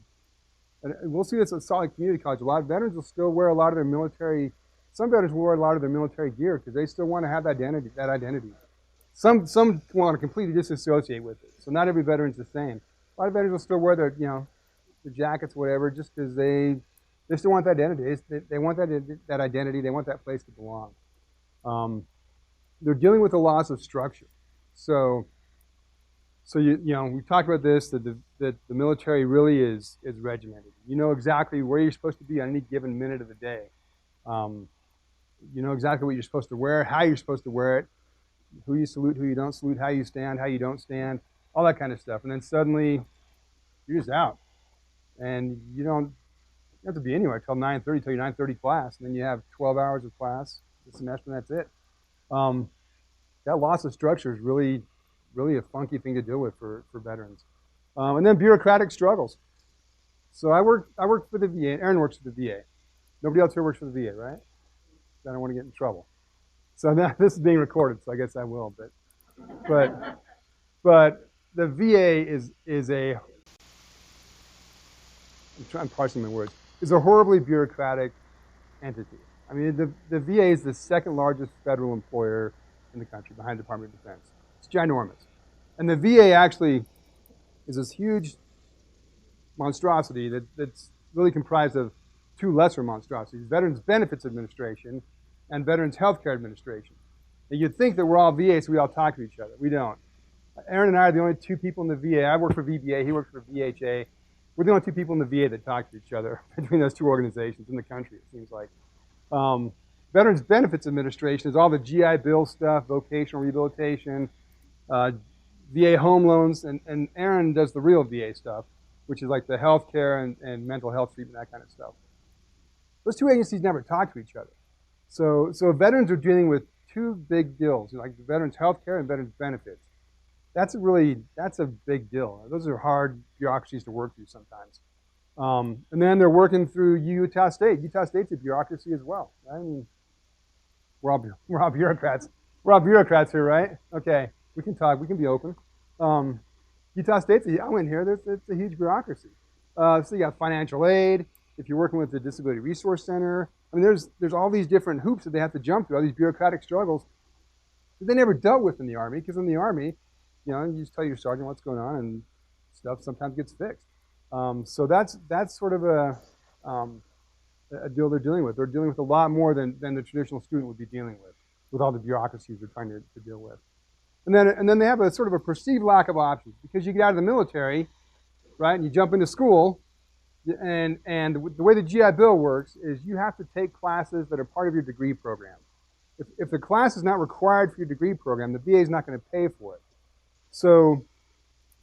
Speaker 12: we'll see this at Salt Lake Community College. A lot of veterans will still wear a lot of their military. Some veterans will wear a lot of their military gear because they still want to have that identity. Some want to completely disassociate with it. So not every veteran's the same. A lot of veterans will still wear their jackets, whatever, just because they still want that identity. They want that identity. They want that place to belong. They're dealing with the loss of structure. So we've talked about this, that the military really is regimented. You know exactly where you're supposed to be on any given minute of the day. You know exactly what you're supposed to wear, how you're supposed to wear it, who you salute, who you don't salute, how you stand, how you don't stand, all that kind of stuff. And then suddenly, you're just out. And you don't have to be anywhere till 9:30, till your 9:30 class. And then you have 12 hours of class this semester, and that's it. That loss of structure is really a funky thing to deal with for veterans. And then bureaucratic struggles. So I work for the VA. Ahern works for the VA. Nobody else here works for the VA, right? I don't want to get in trouble. So now, this is being recorded, so I guess I will. But the VA is a, I'm parsing my words, is a horribly bureaucratic entity. I mean, the VA is the second largest federal employer in the country behind the Department of Defense. It's ginormous. And the VA actually is this huge monstrosity that's really comprised of two lesser monstrosities, Veterans Benefits Administration and Veterans Healthcare Administration. And you'd think that we're all VA, so we all talk to each other. We don't. Ahern and I are the only two people in the VA. I work for VBA, he works for VHA. We're the only two people in the VA that talk to each other between those two organizations in the country, it seems like. Veterans Benefits Administration is all the GI Bill stuff, vocational rehabilitation, VA home loans, and Ahern does the real VA stuff, which is like the health care and mental health treatment, that kind of stuff. Those two agencies never talk to each other. So veterans are dealing with two big deals, like the Veterans Health Care and Veterans Benefits. That's a big deal. Those are hard bureaucracies to work through sometimes. And then they're working through Utah State. Utah State's a bureaucracy as well. Right? I mean, we're all bureaucrats. We're all bureaucrats here, right? Okay, we can talk. We can be open. Utah State's, I went here, it's a huge bureaucracy. So you got financial aid, if you're working with the Disability Resource Center. I mean, there's all these different hoops that they have to jump through, all these bureaucratic struggles that they never dealt with in the Army, because in the Army, you just tell your sergeant what's going on and stuff sometimes gets fixed. So that's sort of a deal they're dealing with. They're dealing with a lot more than the traditional student would be dealing with all the bureaucracies they're trying to deal with. And then they have a sort of a perceived lack of options, because you get out of the military, right, and you jump into school, and the way the GI Bill works is you have to take classes that are part of your degree program. If the class is not required for your degree program, the VA is not going to pay for it. So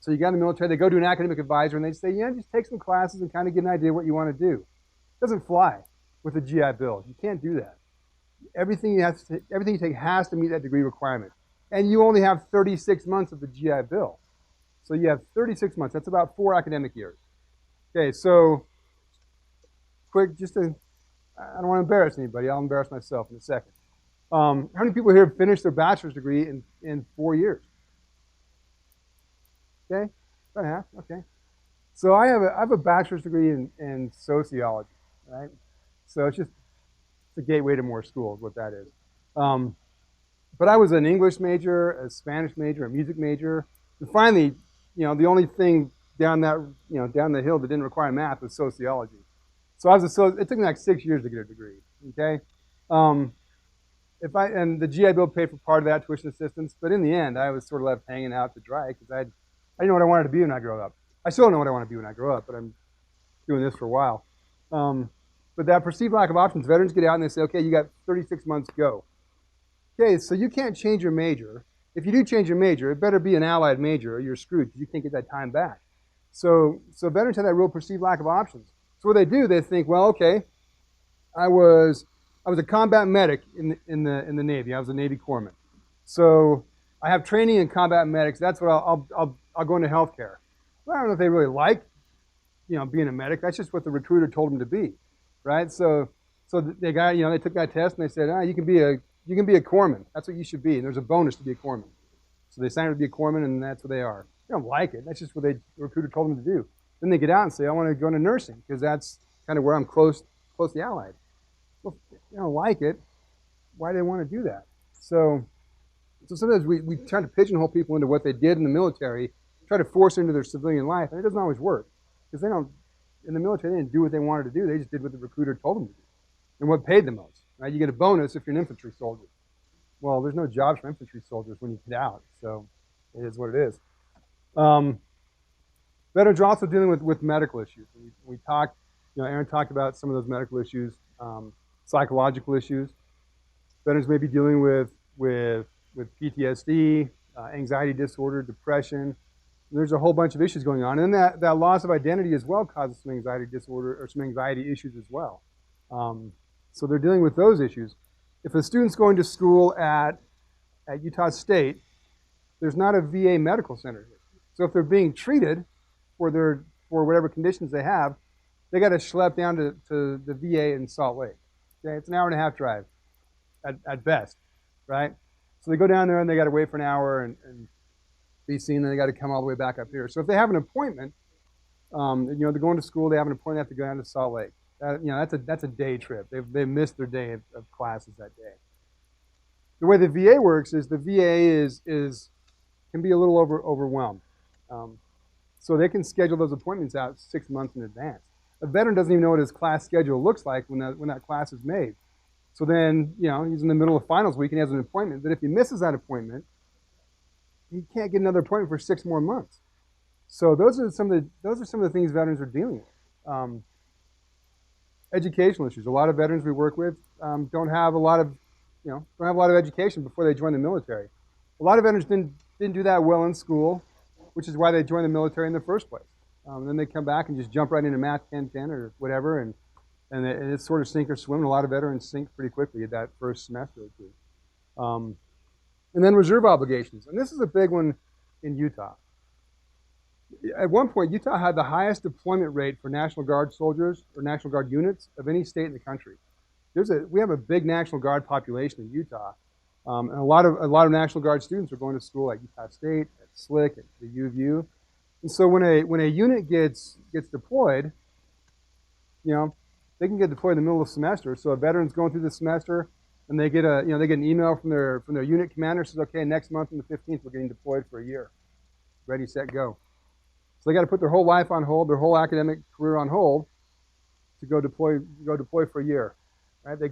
Speaker 12: you get in the military, they go to an academic advisor, and they say, yeah, just take some classes and kind of get an idea what you want to do. It doesn't fly with the GI Bill. You can't do that. Everything you take has to meet that degree requirement. And you only have 36 months of the GI Bill. So you have 36 months. That's about 4 academic years. Okay, so quick, I don't want to embarrass anybody. I'll embarrass myself in a second. How many people here have finished their bachelor's degree in 4 years? Okay, about half. Okay, so I have a bachelor's degree in sociology, right? So it's a gateway to more school is what that is. But I was an English major, a Spanish major, a music major, and finally, the only thing down the hill that didn't require math was sociology. So it took me like 6 years to get a degree. Okay, and the GI Bill paid for part of that, tuition assistance, but in the end, I was sort of left hanging out to dry because I didn't know what I wanted to be when I grow up. I still don't know what I want to be when I grow up, but I'm doing this for a while. But that perceived lack of options, veterans get out and they say, okay, you got 36 months to go. Okay, so you can't change your major. If you do change your major, it better be an allied major or you're screwed because you can't get that time back. So veterans have that real perceived lack of options. So what they do, they think, well, okay, I was a combat medic in the Navy. I was a Navy corpsman. So I have training in combat medics. That's what I'll go into healthcare. Well, I don't know if they really like, being a medic. That's just what the recruiter told them to be, right? So they took that test and they said, you can be a corpsman. That's what you should be. And there's a bonus to be a corpsman. So they signed up to be a corpsman, and that's what they are. They don't like it. That's just what the recruiter told them to do. Then they get out and say, I want to go into nursing because that's kind of where I'm close to the Allied. Well, if they don't like it, why do they want to do that? So sometimes we try to pigeonhole people into what they did in the military, try to force it into their civilian life, and it doesn't always work. Because in the military, they didn't do what they wanted to do. They just did what the recruiter told them to do. And what paid the most, right? You get a bonus if you're an infantry soldier. Well, there's no jobs for infantry soldiers when you get out, so it is what it is. Veterans are also dealing with medical issues. We talked, Ahern talked about some of those medical issues, psychological issues. Veterans may be dealing with PTSD, anxiety disorder, depression. There's a whole bunch of issues going on. And then that loss of identity as well causes some anxiety disorder or some anxiety issues as well. So they're dealing with those issues. If a student's going to school at Utah State, there's not a VA medical center here. So if they're being treated for whatever conditions they have, they got to schlep down to the VA in Salt Lake. Okay, it's an hour-and-a-half drive at best, right? So they go down there and they got to wait for an hour and be seen, and they got to come all the way back up here. So if they have an appointment, they're going to school, they have an appointment, they have to go down to Salt Lake. That's a day trip. They've missed their day of classes that day. The way the VA works is the VA can be a little overwhelmed. So they can schedule those appointments out 6 months in advance. A veteran doesn't even know what his class schedule looks like when that class is made. So then, he's in the middle of finals week and he has an appointment. But if he misses that appointment, he can't get another appointment for 6 more months. So those are some of the things veterans are dealing with. Educational issues. A lot of veterans we work with don't have a lot of education before they join the military. A lot of veterans didn't do that well in school, which is why they joined the military in the first place. Then they come back and just jump right into Math 1010 or whatever, and it's sort of sink or swim. And a lot of veterans sink pretty quickly at that first semester or two. And then reserve obligations. And this is a big one in Utah. At one point, Utah had the highest deployment rate for National Guard soldiers or National Guard units of any state in the country. We have a big National Guard population in Utah. And a lot of National Guard students are going to school at Utah State, at SLCC, at the U of U. And so when a unit gets deployed, you know, they can get deployed in the middle of the semester. So a veteran's going through the semester, and they get an email from their unit commander, says, okay, next month on the 15th we're getting deployed for a year. Ready, set, go. So they got to put their whole life on hold, their whole academic career on hold, to go deploy for a year. Right? They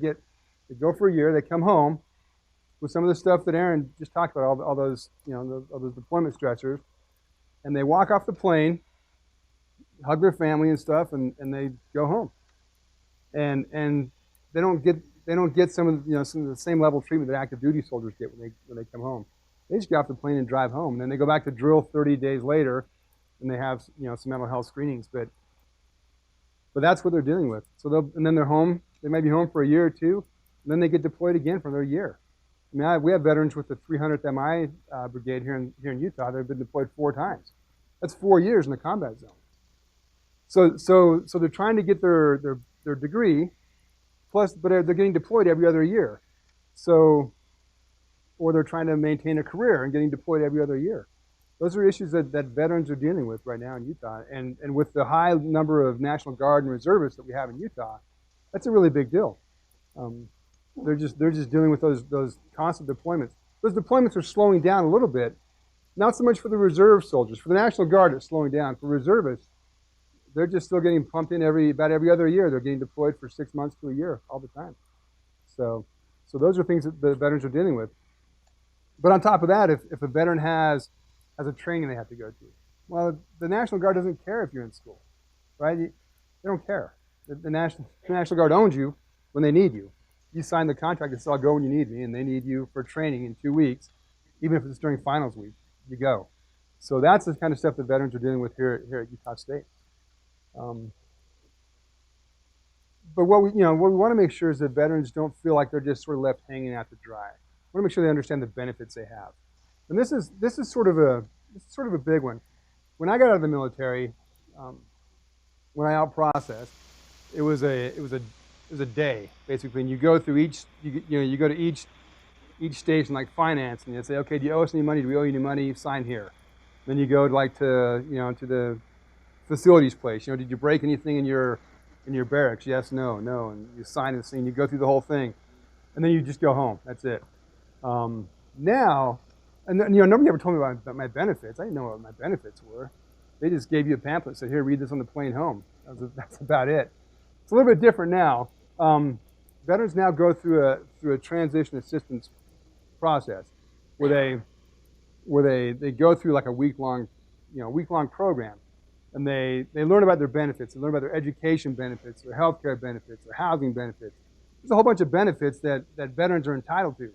Speaker 12: go for a year. They come home with some of the stuff that Ahern just talked about, all those all those deployment stressors, and they walk off the plane, hug their family and stuff, and they go home. And they don't get some of the same level of treatment that active duty soldiers get when they come home. They just get off the plane and drive home. And then they go back to drill 30 days later, and they have some mental health screenings. But that's what they're dealing with. So then they're home. They might be home for a year or two, and then they get deployed again for another year. I mean, we have veterans with the 300th MI brigade here in Utah that have been deployed 4 times. That's 4 years in the combat zone. So they're trying to get their degree, but they're getting deployed every other year. Or they're trying to maintain a career and getting deployed every other year. Those are issues that veterans are dealing with right now in Utah. And with the high number of National Guard and reservists that we have in Utah, that's a really big deal. They're just dealing with those constant deployments. Those deployments are slowing down a little bit, not so much for the reserve soldiers. For the National Guard, it's slowing down. For reservists, they're just still getting pumped in about every other year. They're getting deployed for 6 months to a year all the time. So those are things that the veterans are dealing with. But on top of that, if a veteran has a training they have to go to, well, the National Guard doesn't care if you're in school, right? They don't care. The National Guard owns you when they need you. You sign the contract that says, I'll go when you need me, and they need you for training in 2 weeks. Even if it's during finals week, you go. So that's the kind of stuff that veterans are dealing with here at Utah State. But what we want to make sure is that veterans don't feel like they're just sort of left hanging out to dry. We want to make sure they understand the benefits they have. And this is sort of a big one. When I got out of the military, when I out processed, it was a day basically, and you go through you go to each station like finance, and you say, okay, do you owe us any money? Do we owe you any money? Sign here. Then you go to the facilities place. Did you break anything in your barracks? Yes, no, and you sign this thing. You go through the whole thing, and then you just go home. That's it. Now, and nobody ever told me about my benefits. I didn't know what my benefits were. They just gave you a pamphlet, said, here, read this on the plane home. That's about it. It's a little bit different now. Veterans now go through a transition assistance process where they go through like a week-long program, and they learn about their benefits. They learn about their education benefits, their health care benefits, their housing benefits. There's a whole bunch of benefits that veterans are entitled to.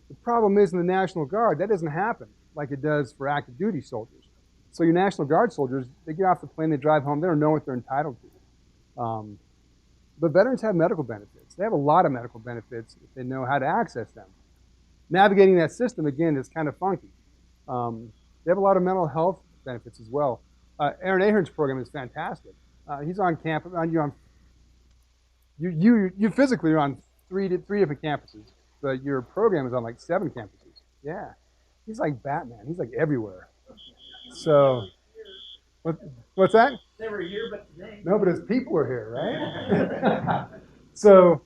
Speaker 12: The problem is in the National Guard, that doesn't happen like it does for active duty soldiers. So your National Guard soldiers, they get off the plane, they drive home, they don't know what they're entitled to. But veterans have medical benefits. They have a lot of medical benefits if they know how to access them. Navigating that system, again, is kind of funky. They have a lot of mental health benefits as well. Ahern Ahern's program is fantastic. He's on campus. You physically are on three different campuses, but your program is on like 7 campuses. Yeah, he's like Batman. He's like everywhere. So, what's that?
Speaker 8: They were here, but today.
Speaker 12: No, but his people are here, right? So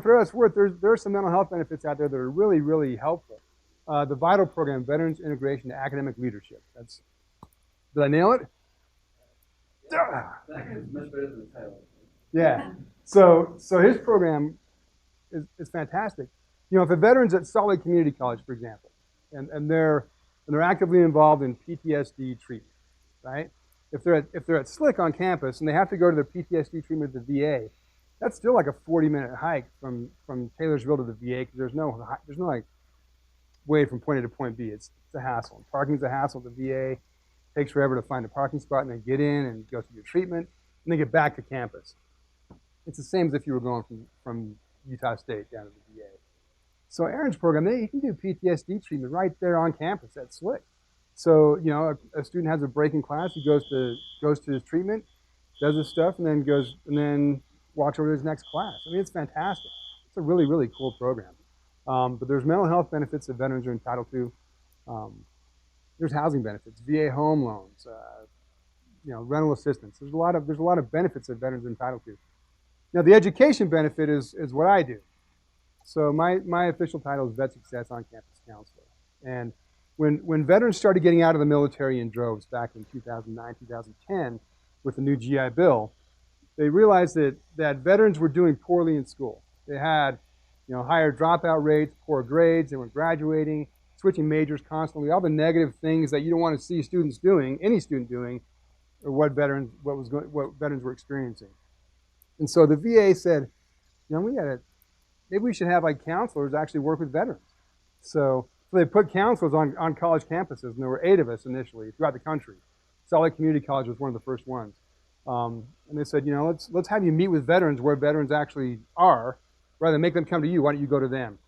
Speaker 12: for us, there are some mental health benefits out there that are really, really helpful. The VITAL program, Veterans Integration to Academic Leadership. Did I nail it?
Speaker 8: That is much better than the title.
Speaker 12: Yeah. So his program is fantastic. If a veteran's at Salt Lake Community College, for example, and they're actively involved in PTSD treatment, right? If they're at SLCC on campus and they have to go to their PTSD treatment at the VA, that's still like a 40-minute hike from Taylorsville to the VA because there's no like way from point A to point B. It's a hassle. Parking's a hassle at the VA. It takes forever to find a parking spot and then get in and go through your treatment and then get back to campus. It's the same as if you were going from Utah State down to the VA. So Ahern's program, you can do PTSD treatment right there on campus at SLCC. So a student has a break in class, he goes to his treatment, does his stuff, and then walks over to his next class. I mean, it's fantastic. It's a really, really cool program. But there's mental health benefits that veterans are entitled to. There's housing benefits, VA home loans, rental assistance. There's a lot of benefits that veterans are entitled to. Now, the education benefit is what I do. So my official title is VetSuccess on-campus counselor. And when veterans started getting out of the military in droves back in 2009, 2010, with the new GI Bill, they realized that veterans were doing poorly in school. They had, higher dropout rates, poor grades, they weren't graduating, switching majors constantly, all the negative things that you don't want to see students doing, any student doing, or what veterans were experiencing. And so the VA said, maybe we should have like counselors actually work with veterans. So they put counselors on college campuses, and there were 8 of us initially throughout the country. Salt Lake Community College was one of the first ones. And they said, let's have you meet with veterans where veterans actually are, rather than make them come to you. Why don't you go to them?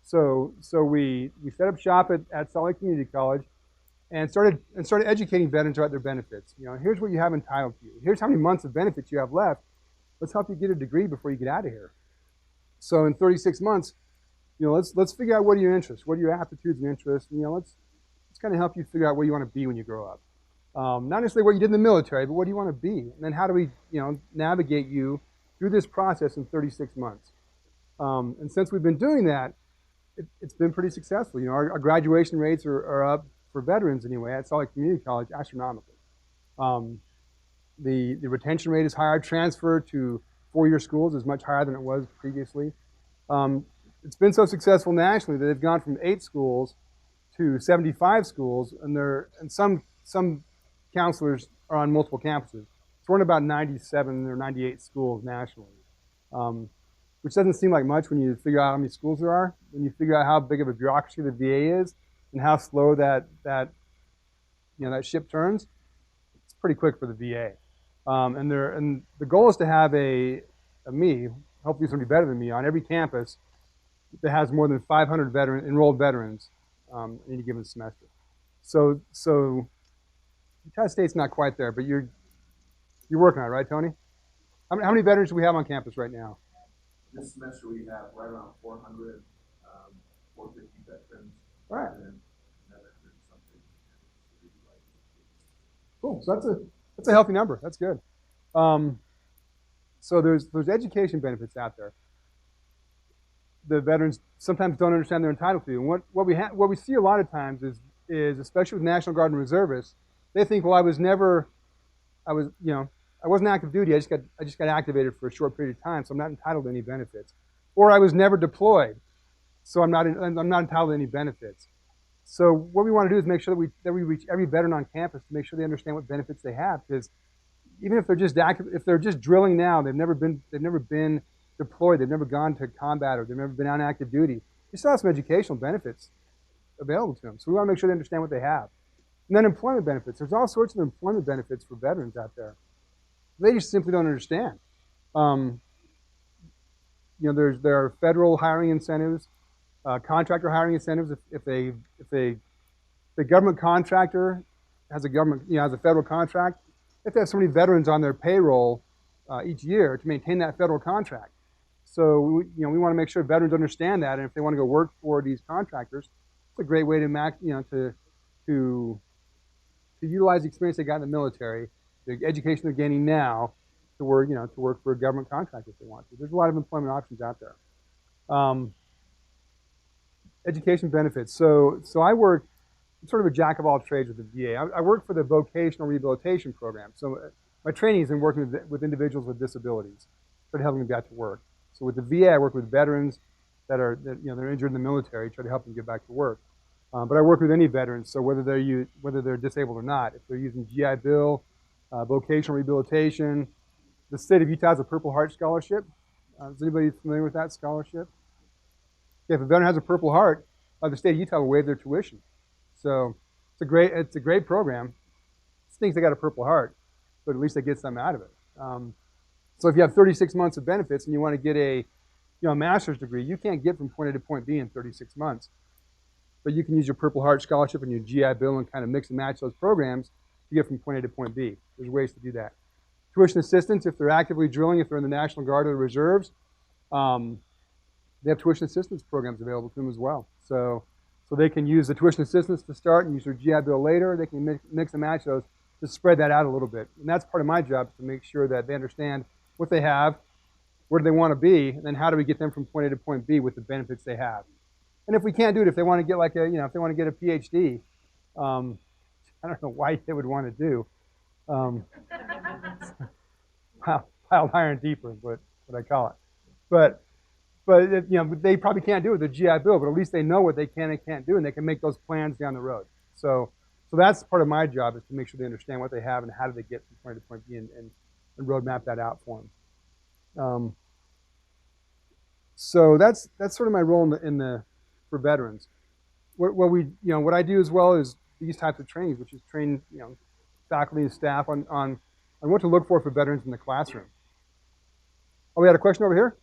Speaker 12: So we set up shop at Salt Lake Community College and started educating veterans about their benefits. Here's what you have entitled to you. Here's how many months of benefits you have left. Let's help you get a degree before you get out of here. So in 36 months, let's figure out what are your interests, what are your aptitudes and interests, and let's kind of help you figure out where you want to be when you grow up. Not necessarily what you did in the military, but what do you want to be? And then how do we, navigate you through this process in 36 months? And since we've been doing that, it's been pretty successful. Our graduation rates are up, for veterans anyway, at Salt Lake Community College, astronomically. The retention rate is higher. Transfer to 4-year schools is much higher than it was previously. It's been so successful nationally that they've gone from 8 schools to 75 schools, and some counselors are on multiple campuses. So we're in about 97 or 98 schools nationally, which doesn't seem like much when you figure out how many schools there are, when you figure out how big of a bureaucracy the VA is and how slow that ship turns. It's pretty quick for the VA. And the goal is to have me, hopefully somebody better than me, on every campus that has more than 500 enrolled veterans in any given semester. So Utah State's not quite there, but you're working on it, right, Tony? How many veterans do we have on campus right now?
Speaker 13: This semester we have right around 400, 450 veterans.
Speaker 12: All right.
Speaker 13: And another 100-something.
Speaker 12: Cool. So that's a healthy number. That's good. So there's education benefits out there. The veterans sometimes don't understand they're entitled to. And what we see a lot of times is especially with National Guard and reservists, they think, well, I wasn't active duty. I just got activated for a short period of time, so I'm not entitled to any benefits. Or I was never deployed, so I'm not entitled to any benefits. So what we want to do is make sure that we reach every veteran on campus to make sure they understand what benefits they have. Because even if they're just active, if they're just drilling now, they've never been deployed, they've never gone to combat, or they've never been on active duty, they still have some educational benefits available to them. So we want to make sure they understand what they have. And then employment benefits. There's all sorts of employment benefits for veterans out there. They just simply don't understand. There are federal hiring incentives, contractor hiring incentives. If the government contractor has a federal contract, they have to have so many veterans on their payroll each year to maintain that federal contract. So we want to make sure veterans understand that, and if they want to go work for these contractors, it's a great way to utilize the experience they got in the military, the education they're gaining now, to work for a government contract if they want to. There's a lot of employment options out there. Education benefits. So I'm sort of a jack of all trades with the VA. I work for the vocational rehabilitation program. So my training is in working with individuals with disabilities, try to help them get back to work. So with the VA, I work with veterans they're injured in the military, try to help them get back to work. But I work with any veterans, so whether they're disabled or not, if they're using GI Bill, vocational rehabilitation. The state of Utah has a Purple Heart Scholarship. Is anybody familiar with that scholarship? If a veteran has a Purple Heart, the state of Utah will waive their tuition. So it's a great program. It stinks they got a Purple Heart, but at least they get something out of it. So if you have 36 months of benefits and you want to get a master's degree, you can't get from point A to point B in 36 months. But you can use your Purple Heart Scholarship and your GI Bill and kind of mix and match those programs to get from point A to point B. There's ways to do that. Tuition assistance, if they're actively drilling, if they're in the National Guard or the Reserves, they have tuition assistance programs available to them as well. So So they can use the tuition assistance to start and use their GI Bill later. They can mix and match those to spread that out a little bit. And that's part of my job, is to make sure that they understand what they have, where do they want to be, and then how do we get them from point A to point B with the benefits they have. And if we can't do it, if they want to get like a, if they want to get a PhD, I don't know why they would want to do. Piled iron deeper is what I call it. But they probably can't do it with their GI Bill, but at least they know what they can and can't do, and they can make those plans down the road. So that's part of my job, is to make sure they understand what they have and how do they get from point A to point B, and roadmap that out for them. So that's sort of my role for veterans. What I do as well is these types of trainings, which is train faculty and staff on what to look for veterans in the classroom. Oh, we had a question over here.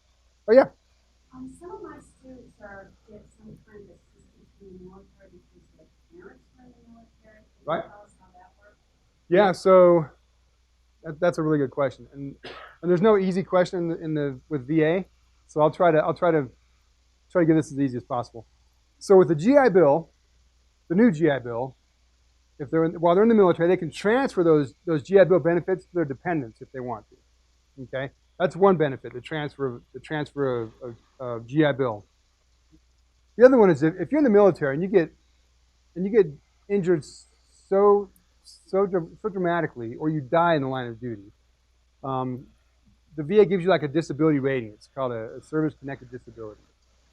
Speaker 12: Oh yeah.
Speaker 2: Some of my students get some kind of assistance from the military because their parents were in the military. Can
Speaker 12: Right.
Speaker 2: you tell us how that works?
Speaker 12: Yeah. So that's a really good question, and there's no easy question with VA. So I'll try to get this as easy as possible. So with the GI Bill, the new GI Bill, while they're in the military, they can transfer those GI Bill benefits to their dependents if they want to. Okay, that's one benefit, the transfer of GI Bill. The other one is if you're in the military and you get injured so dramatically, or you die in the line of duty, the VA gives you like a disability rating. It's called a service-connected disability,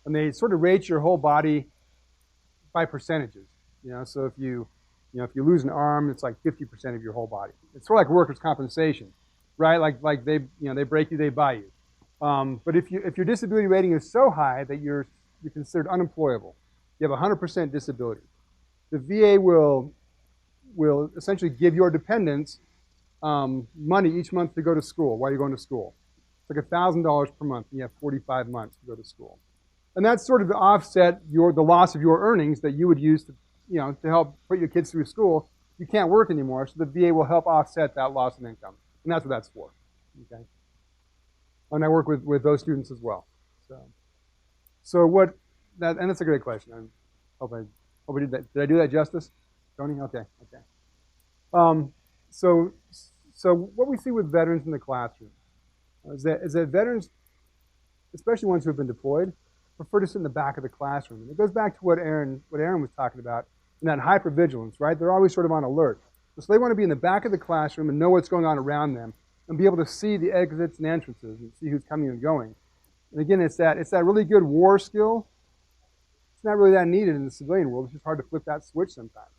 Speaker 12: and they sort of rate your whole body by percentages. So if you lose an arm, it's like 50% of your whole body. It's sort of like workers' compensation, right? Like they break you, they buy you. But if your disability rating is so high that you're considered unemployable, you have 100% disability, the VA will essentially give your dependents money each month to go to school while you're going to school. It's like $1,000 per month, and you have 45 months to go to school. And that's sort of to offset the loss of your earnings that you would use to help put your kids through school. You can't work anymore, so the VA will help offset that loss of income. And that's what that's for. Okay. And I work with those students as well. And that's a great question. I hope I did that. Did I do that justice, Tony? Okay. So what we see with veterans in the classroom is that veterans, especially ones who have been deployed, prefer to sit in the back of the classroom. And it goes back to what Ahern was talking about, and that hypervigilance, right? They're always sort of on alert. So they want to be in the back of the classroom and know what's going on around them, and be able to see the exits and entrances and see who's coming and going. And again, it's that really good war skill. It's not really that needed in the civilian world. It's just hard to flip that switch sometimes.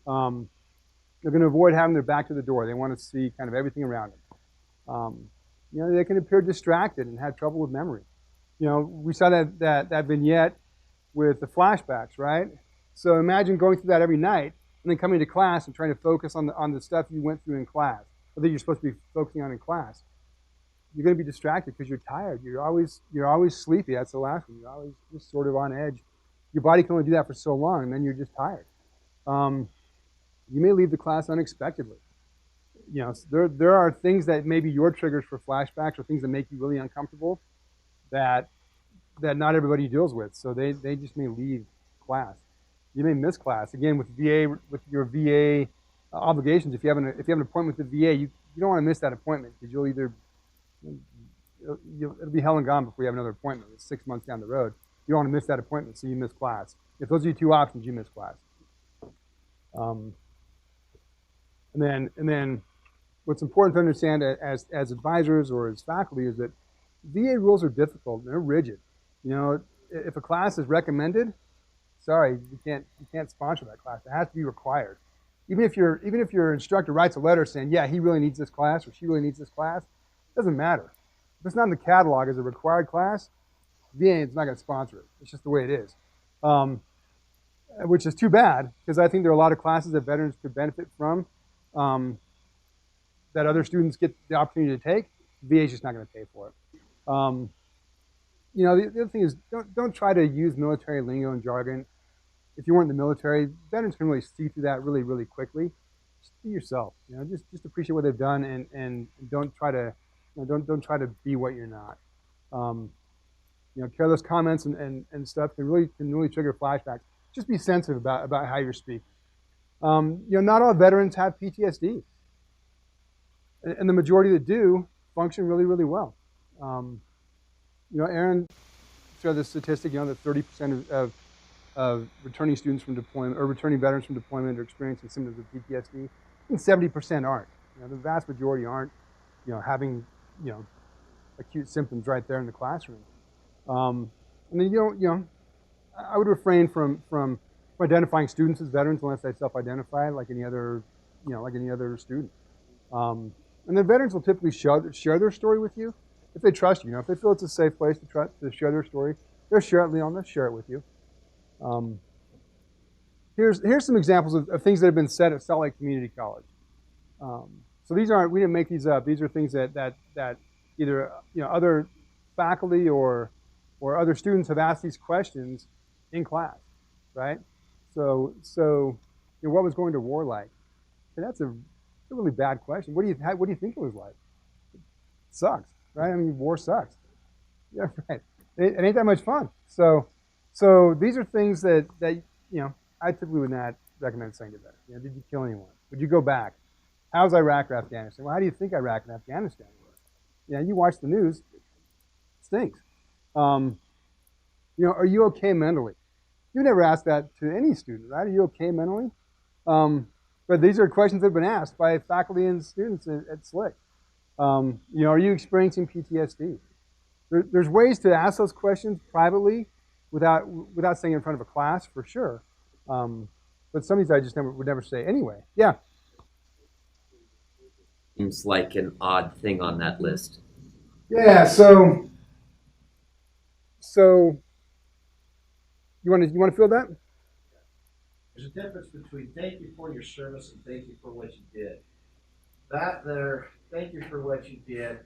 Speaker 12: They're going to avoid having their back to the door. They want to see kind of everything around them. They can appear distracted and have trouble with memory. We saw that vignette with the flashbacks, right? So imagine going through that every night and then coming to class and trying to focus on the stuff you went through in class, or that you're supposed to be focusing on in class. You're going to be distracted because you're tired. You're always sleepy. That's the last one. You're always just sort of on edge. Your body can only do that for so long, and then you're just tired. You may leave the class unexpectedly. There are things that may be your triggers for flashbacks, or things that make you really uncomfortable that not everybody deals with. So they just may leave class. You may miss class. Again, with your VA obligations, if you have an appointment with the VA, you don't want to miss that appointment, because it'll be hell and gone before you have another appointment. It's 6 months down the road. You don't want to miss that appointment, so you miss class. If those are your two options, you miss class. And then what's important to understand as advisors or as faculty is that VA rules are difficult and they're rigid. If a class is recommended, sorry, you can't sponsor that class. It has to be required. Even if your instructor writes a letter saying, yeah, he really needs this class or she really needs this class, it doesn't matter. If it's not in the catalog as a required class, VA is not going to sponsor it. It's just the way it is. Which is too bad, because I think there are a lot of classes that veterans could benefit from that other students get the opportunity to take. VA is just not going to pay for it. The other thing is, don't try to use military lingo and jargon. If you weren't in the military, veterans can really see through that really, really quickly. Just be yourself. Just appreciate what they've done, and don't try to don't try to be what you're not. Careless comments and stuff can really trigger flashbacks. just be sensitive about how you're speaking. Not all veterans have PTSD, and the majority that do function really, really well. Ahern showed the statistic, that 30% of returning students from deployment or returning veterans from deployment are experiencing symptoms of PTSD, and 70% aren't. The vast majority aren't, having, acute symptoms right there in the classroom. And then I would refrain from identifying students as veterans unless they self-identify like any other, student. And then veterans will typically share their story with you if they trust you. If they feel it's a safe place to share their story, they'll share it with you. Here's some examples of things that have been said at Salt Lake Community College. So we didn't make these up. These are things that either other faculty or other students have asked these questions in class, right? So what was going to war like? And that's a really bad question. What do you think it was like? It sucks, right? I mean, war sucks. Yeah, right. It ain't that much fun. So these are things that I typically would not recommend saying to veterans. Did you kill anyone? Would you go back? How's Iraq or Afghanistan? Well, how do you think Iraq and Afghanistan were? You watch the news, it stinks. Are you okay mentally? You never ask that to any student, right? Are you okay mentally? But these are questions that have been asked by faculty and students at SLCC. Are you experiencing PTSD? There's ways to ask those questions privately without saying in front of a class, for sure. But some of these I just would never say anyway. Yeah.
Speaker 14: Seems like an odd thing on that list.
Speaker 12: Yeah. So you want to feel that?
Speaker 8: There's a difference between thank you for your service and thank you for what you did. That there, thank you for what you did,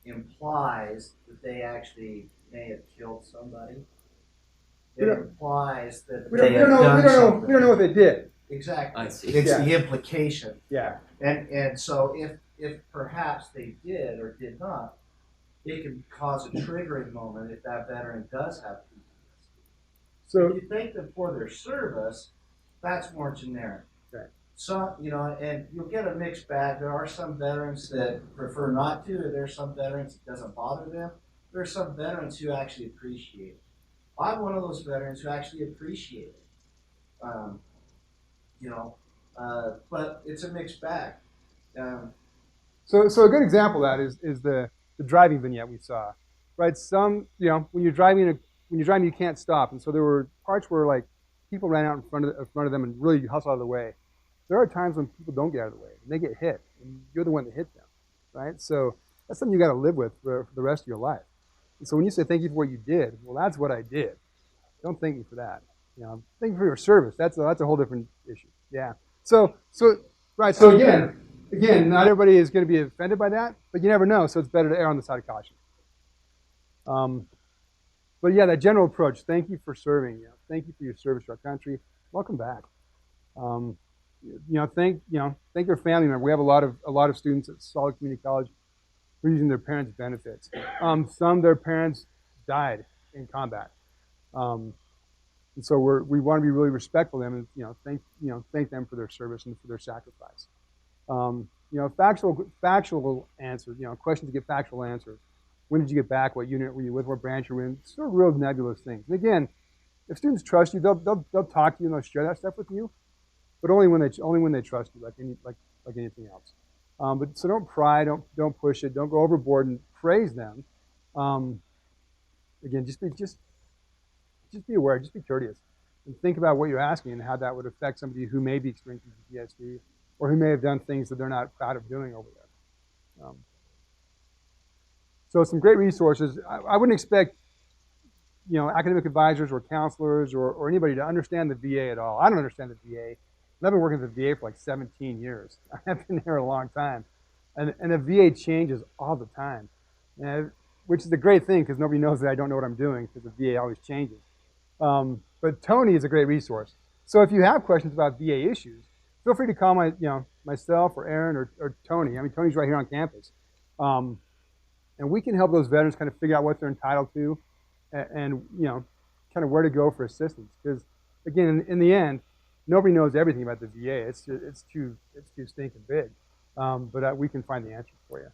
Speaker 8: implies that they actually may have killed somebody. It implies that they have done something.
Speaker 12: We don't know what they did.
Speaker 8: Exactly.
Speaker 14: I see.
Speaker 8: It's the implication.
Speaker 12: Yeah.
Speaker 8: And so if perhaps they did or did not, it can cause a triggering moment if that veteran does have PTSD. So if you thank them for their service, that's more generic.
Speaker 12: Right.
Speaker 8: So, and you'll get a mixed bag. There are some veterans that prefer not to, or there are some veterans it doesn't bother them. There are some veterans who actually appreciate it. I'm one of those veterans who actually appreciate it. But it's a mixed bag.
Speaker 12: So a good example of that is the driving vignette we saw, right? Some, when you're driving, you can't stop, and so there were parts where like people ran out in front of them and really hustled out of the way. There are times when people don't get out of the way and they get hit, and you're the one that hit them, right? So that's something you got to live with for the rest of your life. And so when you say thank you for what you did, well, that's what I did. Don't thank me for that. Thank you for your service. That's a whole different issue. Yeah. So right. So again, not everybody is going to be offended by that, but you never know. So it's better to err on the side of caution. But yeah, that general approach. Thank you for serving. Thank you for your service to our country. Welcome back. Thank your family member. We have a lot of students at Salt Lake Community College who are using their parents' benefits. Some of their parents died in combat. And so we want to be really respectful of them and thank them for their service and for their sacrifice. Factual answers. Questions to get factual answers. When did you get back? What unit were you with? What branch you're in? Sort of real nebulous things. And again, if students trust you, they'll talk to you and they'll share that stuff with you, but only when they trust you, like anything else. But so don't pry, don't push it, don't go overboard and praise them. Again, just be aware, just be courteous, and think about what you're asking and how that would affect somebody who may be experiencing PTSD or who may have done things that they're not proud of doing over there. So some great resources. I wouldn't expect academic advisors or counselors or anybody to understand the VA at all. I don't understand the VA. I've been working at the VA for like 17 years. I've been there a long time. And the VA changes all the time, which is a great thing because nobody knows that I don't know what I'm doing because the VA always changes. But Tony is a great resource. So if you have questions about VA issues, feel free to call myself or Ahern or Tony. I mean, Tony's right here on campus. And we can help those veterans kind of figure out what they're entitled to and kind of where to go for assistance. Because again, in the end, nobody knows everything about the VA. It's too stinking big. But we can find the answer for you.